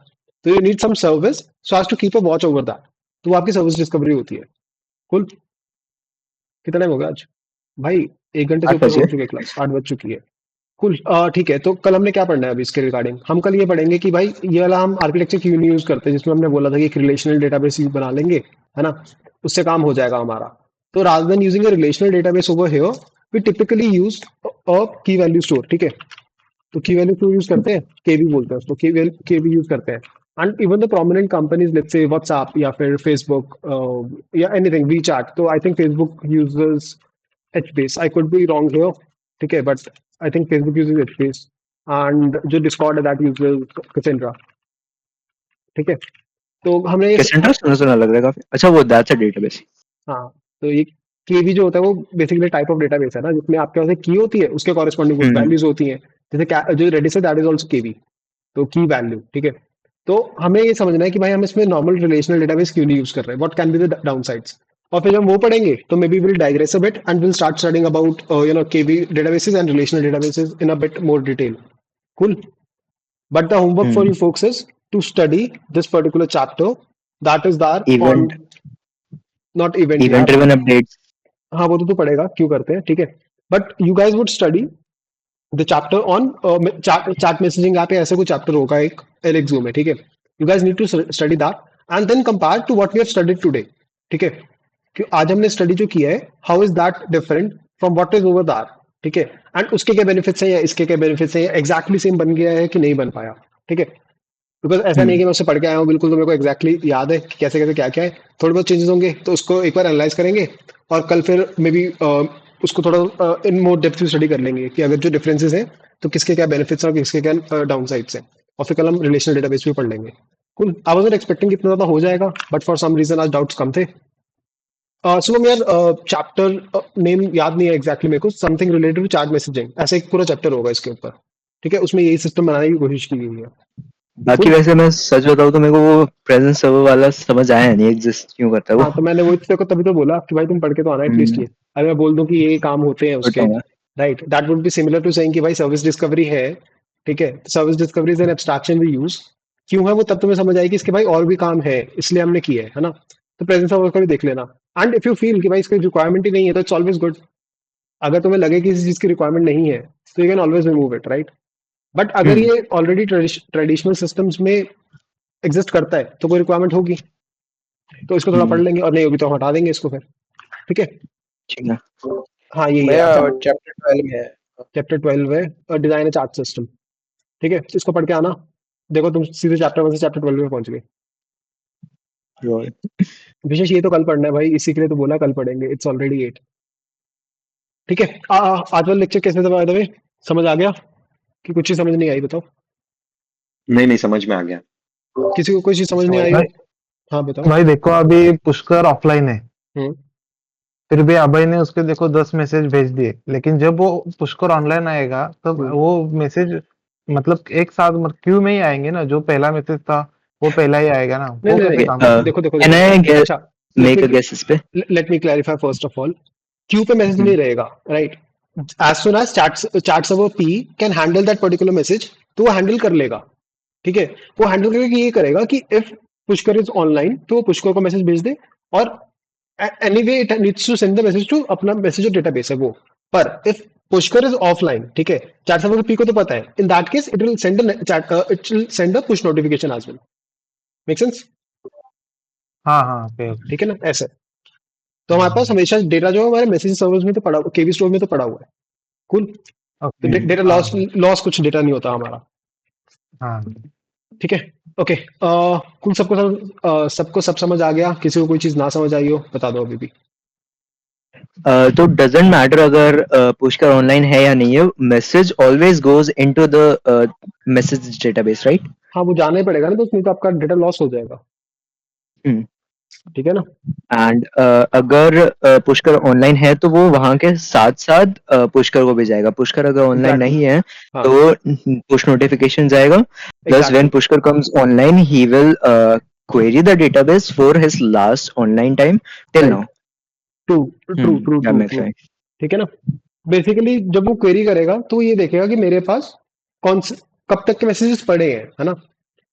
तो you need some service so as to keep a watch over that, तो वो आपकी सर्विस डिस्कवरी होती है। कुल कितना टाइम हो गया आज भाई? 1 घंटे से 8 ऊपर बजे। हो चुके क्लास, 8 बज चुकी है। कुल ठीक है, तो कल हमने क्या पढ़ना है अभी इसके रिगार्डिंग? हम कल ये पढ़ेंगे कि भाई ये वाला हम आर्किटेक्चर क्यों नहीं यूज करते, जिसमें हमने बोला था कि एक रिलेशनल डेटाबेस बना लेंगे, है ना, उससे काम हो जाएगा हमारा। तो rather than using a relational database over here, we typically use a key value store, ठीक है। तो की वैल्यू स्टोर यूज करते हैं, केवी बोलते हैं उसको, केवी यूज करते हैं। And even the prominent companies, let's say WhatsApp या फिर फेसबुक या एनीथिंग, वी चैट, तो I think Facebook uses HBase, I could be wrong here, ठीक है, but I think Facebook uses HBase and जो Discord है that uses Cassandra, ठीक है। तो हमने ये कैसेंड्रा सुना सुना लग रहा है काफी। अच्छा वो दैट्स अ डेटाबेस। हाँ, तो ये केवी जो होता है वो बेसिकली टाइप ऑफ डेटाबेस है ना, जिसमें आपके पास एक की होती है, उसके कॉरेस्पॉन्डिंग कुछ वैल्यूज होती हैं, जैसे जो रेडिस है दैट इज ऑल्सो केवी, तो की वैल्यू, ठीक है। तो हमें ये समझना है कि भाई हम इसमें नॉर्मल रिलेशनल डेटाबेस क्यों नहीं यूज कर रहे हैं, what can be the downsides. और फिर हम वो पढ़ेंगे तो may be will digress a bit and will start studying about KV databases and relational databases in a bit more detail. Cool. But the homework for you folks is to study this particular chapter that is there on, event not event event यार, driven updates. हाँ वो तो तू पढ़ेगा क्यों करते हैं, ठीक है। But you guys would study the chapter on chat messaging app, या ऐसे कोई चैप्टर होगा एक एलेक्स में, ठीक है। You guys need to study that and then compare to what we have studied today, ठीक है। कि आज हमने स्टडी जो किया है, how is that different from what is over that, ठीक है। एंड उसके क्या बेनिफिट्स हैं या इसके क्या बेनिफिट्स हैं, या एग्जैक्टली सेम बन गया है कि नहीं बन पाया, ठीक है। बिकॉज ऐसा नहीं है कि मैं उससे पढ़ के आया हूँ बिल्कुल तो मेरे को एग्जैक्टली याद है कि कैसे कैसे क्या क्या है, थोड़े बहुत चेंजेस होंगे, तो उसको एक बार एनालाइज करेंगे और कल फिर मे बी उसको थोड़ा इन मोर डेप्थ में स्टडी कर लेंगे कि अगर जो डिफरेंसेस हैं तो किसके क्या बेनिफिट्स हैं और किसके क्या डाउन साइड्स हैं, और फिर कल हम रिलेशनल डेटाबेस भी पढ़ लेंगे। कुल, आई वाज नॉट एक्सपेक्टिंग इतना ज़्यादा हो जाएगा, बट फॉर सम रीजन आज डाउट्स कम थे। शुभम यार, चैप्टर नेम याद नहीं है एग्जैक्टली मेरे को, something related to chat messaging, ऐसा एक पूरा चैप्टर होगा इसके ऊपर, ठीक है। उसमें यही सिस्टम बनाने की कोशिश की गई है। बाकी वैसे मैं सच बताऊं तो मेरे को वो प्रेजेंट सर्वर वाला समझ आया नहीं एग्जिस्ट क्यों करता है हाँ, तो वो। मैंने वही तेरे को तभी तो बोला कि भाई तुम पढ़ के तो आना एटलीस्ट ये। अगर मैं बोल दूं कि ये काम होते हैं उसके, बताऊंगा। Right, that would be similar to saying कि भाई सर्विस डिस्कवरी है, ठीक है। Service discovery is an abstraction we use, क्यों है वो तब तुम्हें समझ आएगी इसके भाई और भी काम है इसलिए हमने किया है ना। तो प्रेजेंट सर्वर का भी देख लेना, एंड इफ यू फील कि भाई इसकी रिक्वायरमेंट ही नहीं है तो इट्स ऑलवेज गुड। अगर तुम्हें लगे कि किसी चीज की रिक्वायरमेंट नहीं है तो you can always remove it, right. But अगर ये ऑलरेडी ट्रेडिशनल सिस्टम्स में एग्जिस्ट करता है तो कोई रिक्वायरमेंट होगी, तो इसको थोड़ा पढ़ लेंगे, और नहीं होगी तो हम हटा देंगे इसको फिर, ठीक है। ठीक है। हाँ यही है भैया अच्छा, चैप्टर 12 में है। चैप्टर 12 है डिजाइन चार्ट सिस्टम, ठीक है। इसको पढ़ के आना, देखो तुम सीधे चैप्टर 1 से चैप्टर 12 में पहुंच गए। विशेष ये तो कल पढ़ना है भाई, इसी के लिए तो बोला कल पढ़ेंगे, इट्स ऑलरेडी 8, ठीक है। आज वाला लेक्चर कैसे था बाय द वे, समझ आ गया कि कुछ चीज समझ नहीं आई? बताओ, नहीं समझ में आ गया। किसी को कोई चीज समझ नहीं आई हो? हाँ बताओ। भाई देखो अभी पुष्कर ऑफलाइन है, हम्म, फिर भी अभय ने उसके देखो 10 मैसेज भेज दिए, लेकिन जब वो पुष्कर ऑनलाइन आएगा तब वो मैसेज मतलब एक साथ क्यू में ही आएंगे ना, जो पहला मैसेज था वो पहला ही आएगा ना, नहीं वो नहीं कैसे नहीं, काम देखो देखो कैन आई देखो, अच्छा मेक अ गेस इस पे? Let me clarify first of all, queue पे मैसेज नहीं रहेगा, right. As soon as chat server P can handle that particular message, तो वो हैंडल कर लेगा, ठीक है। वो हैंडल करके ये करेगा कि इफ पुष्कर इज ऑनलाइन तो वो पुष्कर को मैसेज भेज दे, और anyway it needs to send the message to अपना मैसेज डेटाबेस है वो। पर इफ पुष्कर इज ऑफलाइन, ठीक है, चैट सर्वर पी को तो पता है, in that case it will send it will send a push notification as well. Make sense? हाँ हाँ, ओके। ठीक है ना, ऐसे। तो हमारे पास हमेशा डेटा जो है हमारे मैसेज सर्वर्स में तो पड़ा, केवी स्टोर में तो पड़ा हुआ है। कूल। तो ओके। डेटा हाँ लॉस लॉस कुछ डेटा नहीं होता हमारा। हाँ ठीक है। ओके। कुल सबको सब समझ आ गया? किसी को कोई चीज ना समझ आई हो बता दो अभी भी। तो डजंट मैटर अगर पुष्कर ऑनलाइन है या नहीं है, message always goes into the message database, right? हाँ वो जाना ही पड़ेगा ना, तो उसमें तो आपका डेटा लॉस हो जाएगा। ठीक है ना? एंड अगर पुष्कर ऑनलाइन है तो वो वहां के साथ साथ पुष्कर को भी जाएगा। पुष्कर अगर ऑनलाइन एग्जैक्टली। नहीं है हाँ तो वो पुश नोटिफिकेशन जाएगा। Plus when exactly. Pushkar comes online he will query the database for his last online time till now. Right. True true true that true makes true. sense. ठीक है ना? बेसिकली जब वो क्वेरी करेगा तो वो ये देखेगा कि मेरे पास कब तक के मैसेजेस पड़े हैं, है ना?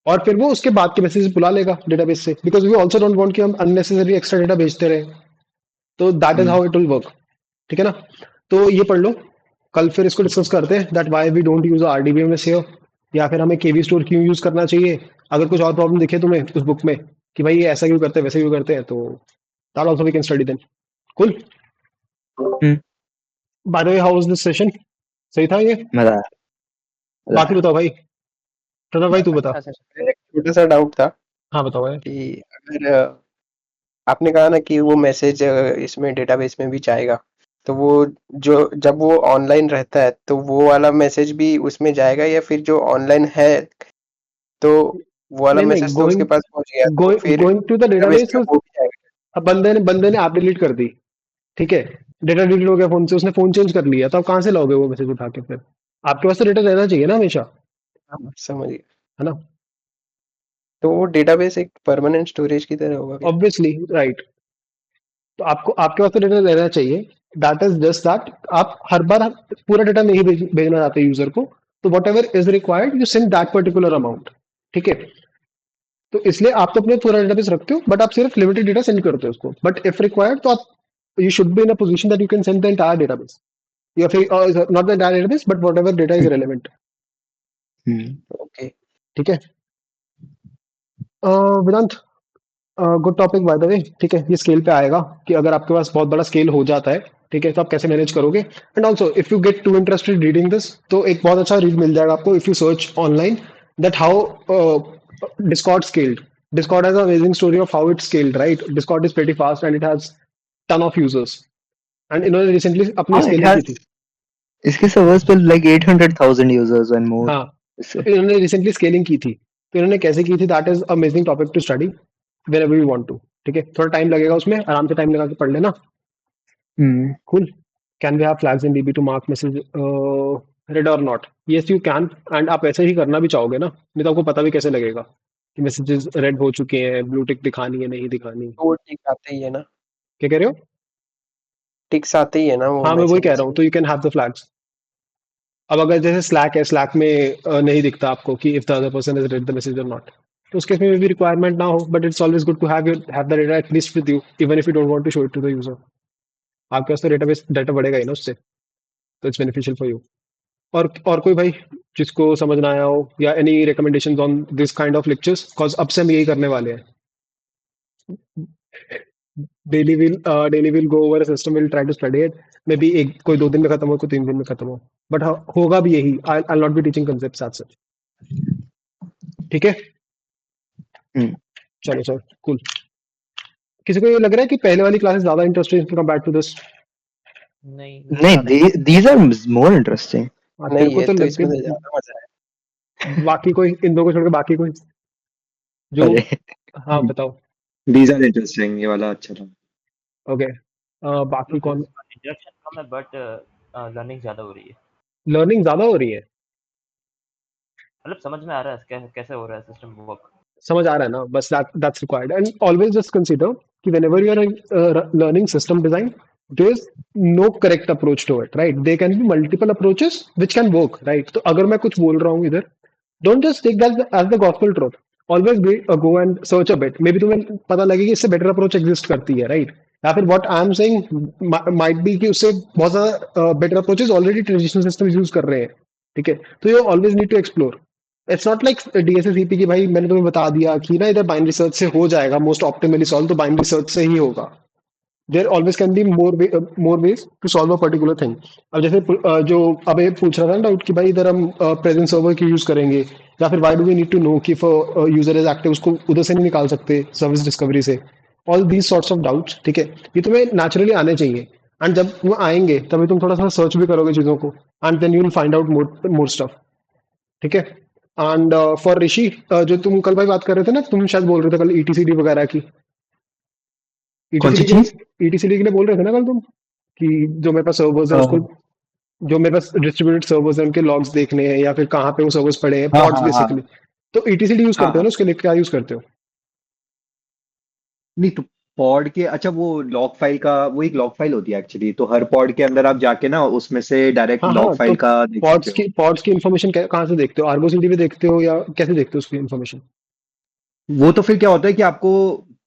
और फिर वो उसके बाद के मैसेजेस बुला लेगा डेटाबेस से, because we also don't want कि हम अननेसेसरी एक्स्ट्रा डेटा भेजते रहे। तो that is how it will work. ठीक है ना? तो ये पढ़ लो, कल फिर इसको डिस्कस करते हैं that why we don't use RDBMS here, या फिर हमें केवी स्टोर क्यों यूज करना चाहिए। अगर कुछ और प्रॉब्लम दिखे तुम्हें उस बुक में कि भाई ये ऐसा क्यों करते हैं वैसे क्यों करते हैं, तो that also we can study then. Cool. By the way how was this session? सही था ये? मजा आया, मजा बाकी आया। बताओ भाई। प्रणव भाई तू बता। अच्छा अच्छा। मेरा एक छोटा सा डाउट था हाँ बताओ भाई। कि अगर आपने कहा ना कि वो मैसेज इसमें डेटाबेस में भी जाएगा, तो वो जो जब वो ऑनलाइन रहता है तो वो वाला मैसेज भी उसमें जाएगा, या फिर जो ऑनलाइन है तो वो वाला नहीं नहीं, मैसेज तो उसके पास पहुंच गया तो फिर going to the database database. में वो भी जाएगा? अब बंदे ने ऐप डिलीट कर दी, ठीक है, डेटा डिलीट हो गया फोन से, उसने फोन चेंज कर लिया, तो आप कहाँ से लाओगे वो मैसेज उठा के? फिर आपके पास तो डेटा रहना चाहिए ना हमेशा, हाँ, समझ गया। है ना? तो वो डेटाबेस एक परमानेंट स्टोरेज की तरह होगा क्या? Obviously right. तो आपको आपके पास तो डेटा रहना चाहिए। दैट इज जस्ट दैट आप हर बार पूरा डेटा नहीं भेजना चाहते यूजर को, तो what ever is required you send that particular amount. ठीक है? तो इसलिए आप तो अपने पूरा डेटाबेस रखते हो, बट आप सिर्फ लिमिटेड डेटा सेंड करते हो उसको। बट इफ रिक्वायर्ड तो आप you should be in a position that you can send the entire database, या फिर not the entire database but whatever data is relevant. Okay. ठीक है? Vedant, good topic by the way. ठीक है, ये scale पे आएगा कि अगर आपके पास बहुत बड़ा स्केल हो जाता है, ठीक है, तो आप कैसे मैनेज करोगे। And also if you get to interested reading this, तो एक बहुत अच्छा रीड मिल जाएगा आपको if you search online that how Discord scaled. Discord has an amazing story of how it scaled, right? Discord is pretty fast and it has ton of users. And इन्होंने recently अपनी हाँ, it scaling की has थी। इसके servers पे like 800,000 users and more. हाँ, इससे तो इन्होंने रिसेंटली स्केलिंग की थी, तो इन्होंने कैसे की थी, that is amazing topic to study whenever you want to। ठीक है, थोड़ा टाइम लगेगा उसमें, आराम से टाइम लगा के पढ़ लेना। हम्म Cool. Can we have flags in DB to mark message read or not? Yes, you can. And आप ऐसे ही करना भी चाहोगे ना, नहीं तो आपको पता भी कैसे लगेगा कि मैसेजेस रेड हो चुके हैं, ब्लू टिक दिखानी है नहीं दिखानी। तो वो टिक्स आते ही है ना? क्या कह रहे हो? टिक्स आते ही है ना वो हाँ मैं वही कह मैसेजेस रहा हूँ, में? तो you can have the flags. अब अगर जैसे स्लैक है, स्लैक में नहीं दिखता आपको कि if the other person is read the message और नॉट, तो उस केस में भी रिक्वायरमेंट ना हो, but it's always good to have the data at least with you, even if you don't want to show it to the user. आपके पास तो डेटाबेस डाटा बढ़ेगा ही ना उससे, तो इट्स बेनिफिशियल फॉर यू। और कोई भाई जिसको समझ ना आया हो, या any recommendations on this kind of lectures, because अब से हम यही करने वाले हैं। Daily will go over system, will try to study it. May be एक कोई 2 दिन में खत्म हो, कोई 3 दिन में खत्म हो, बट होगा भी यही। I not be teaching concepts as such. ठीक है? हम्म चलो सर, कूल। किसी को ये लग रहा है कि पहले वाली क्लासेस ज्यादा इंटरेस्टिंग कंपेयर टू दिस? नहीं नहीं, these are more interesting. हाँ, नहीं, तेरे को ये तो तो लग इसमें तो के, ज्यादा मजा है। बाकी कोई, इन दो को छोड़ के बाकी कोई जो, अरे हाँ बताओ। These are interesting, ये वाला अच्छा था। ओके, बाकी कौन? इंटरेक्शन कम है बट लर्निंग ज्यादा हो रही है। लर्निंग ज्यादा हो रही है? मतलब समझ में आ रहा है कैसे हो रहा है सिस्टम वर्क। समझ आ रहा है ना, बस that's required। and always just consider कि whenever you are learning system design, there is no correct approach to it, right? There can be multiple approaches which can work, right? तो अगर मैं कुछ बोल रहा हूँ इधर, don't just take that as the gospel truth। always go and search a bit, maybe तुम्हें पता लगे कि इससे better approach exist करती है, right? या फिर what I am saying might be कि उससे बहुत ज्यादा better approaches already traditional systems use कर रहे हैं। ठीक है, तो you always need to explore। It's not like DSSEP की भाई मैंने तुम्हें बता दिया कि ना इधर बाइनरी सर्च से हो जाएगा मोस्ट ऑप्टिमली सॉल्व, तो बाइनरी सर्च से ही होगा। There always can be more ways to solve a particular thing. अब जैसे जो अब ये पूछ रहा था डाउट कि भाई इधर हम प्रेजेंट सर्वर की यूज करेंगे या फिर why do we need to know कि यूजर इज एक्टिव, उसको उधर से नहीं निकाल सकते सर्विस डिस्कवरी से। All these sorts of doubts, ठीक है, ये तुम्हें नेचुरली आने चाहिए। एंड जब वो आएंगे तभी तुम थोड़ा सा सर्च भी करोगे चीजों को, and then you will find out more stuff, ठीक है। एंड फॉर ऋषि, जो तुम कल भाई बात कर रहे थे ना, तुम शायद बोल रहे थे कल ईटीसीडी वगैरह की, कौन सी ईटीसीडी चीज? के ईटीसीडी के लिए बोल रहे थे ना कल तुम, कि जो मेरे पास सर्वर्स है हाँ उसको, जो मेरे पास डिस्ट्रीब्यूटेड सर्वर्स हैं उनके लॉग्स देखने हैं या फिर कहाँ पे वो सर्वर्स पड़े हैं, हाँ पॉड्स हाँ बेसिकली। तो ईटीसीडी यूज हाँ करते हो हाँ। ना, उसके लिए क्या यूज करते हो? नहीं तो पॉड के, अच्छा वो लॉग फाइल का, वो एक लॉग फाइल होती है एक्चुअली, तो हर पॉड के अंदर आप जाके ना उसमें से डायरेक्ट हाँ लॉग हाँ, तो फाइल का देख सकते हो। पॉड्स की इन्फॉर्मेशन कहाँ से देखते हो? आर्गो सीडी पे देखते हो या कैसे देखते हो उसकी इन्फॉर्मेशन? वो तो फिर क्या होता है कि आपको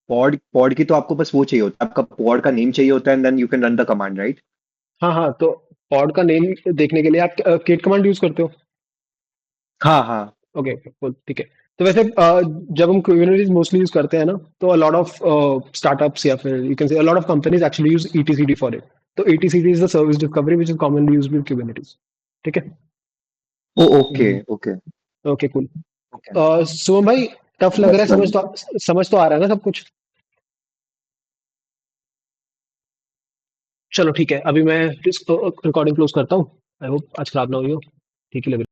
पॉड पॉड की तो आपको बस वो चाहिए होता है, आपका पॉड का नेम चाहिए होता है, and then you can run the command, right? हाँ हाँ, तो पॉड का नेम देखने के लिए आप केट कमांड यूज करते हो? हाँ हाँ। ओके, ठीक है। तो वैसे जब हम कुबरनेटिस मोस्टली यूज करते हैं ना, तो अ लॉट ऑफ स्टार्टअप्स या फिर you can say a lot of companies actually use etcd for it. तो etcd is the service discovery which is commonly used with Kubernetes, ठीक है। Oh okay okay okay, cool. Okay. Suman भाई, tough लग रहा है, समझ तो आ रहा है ना सब कुछ? चलो ठीक है, अभी मैं रिकॉर्डिंग क्लोज करता हूँ। आई होप आज खराब ना हुई हो, ठीक ही लग रही है।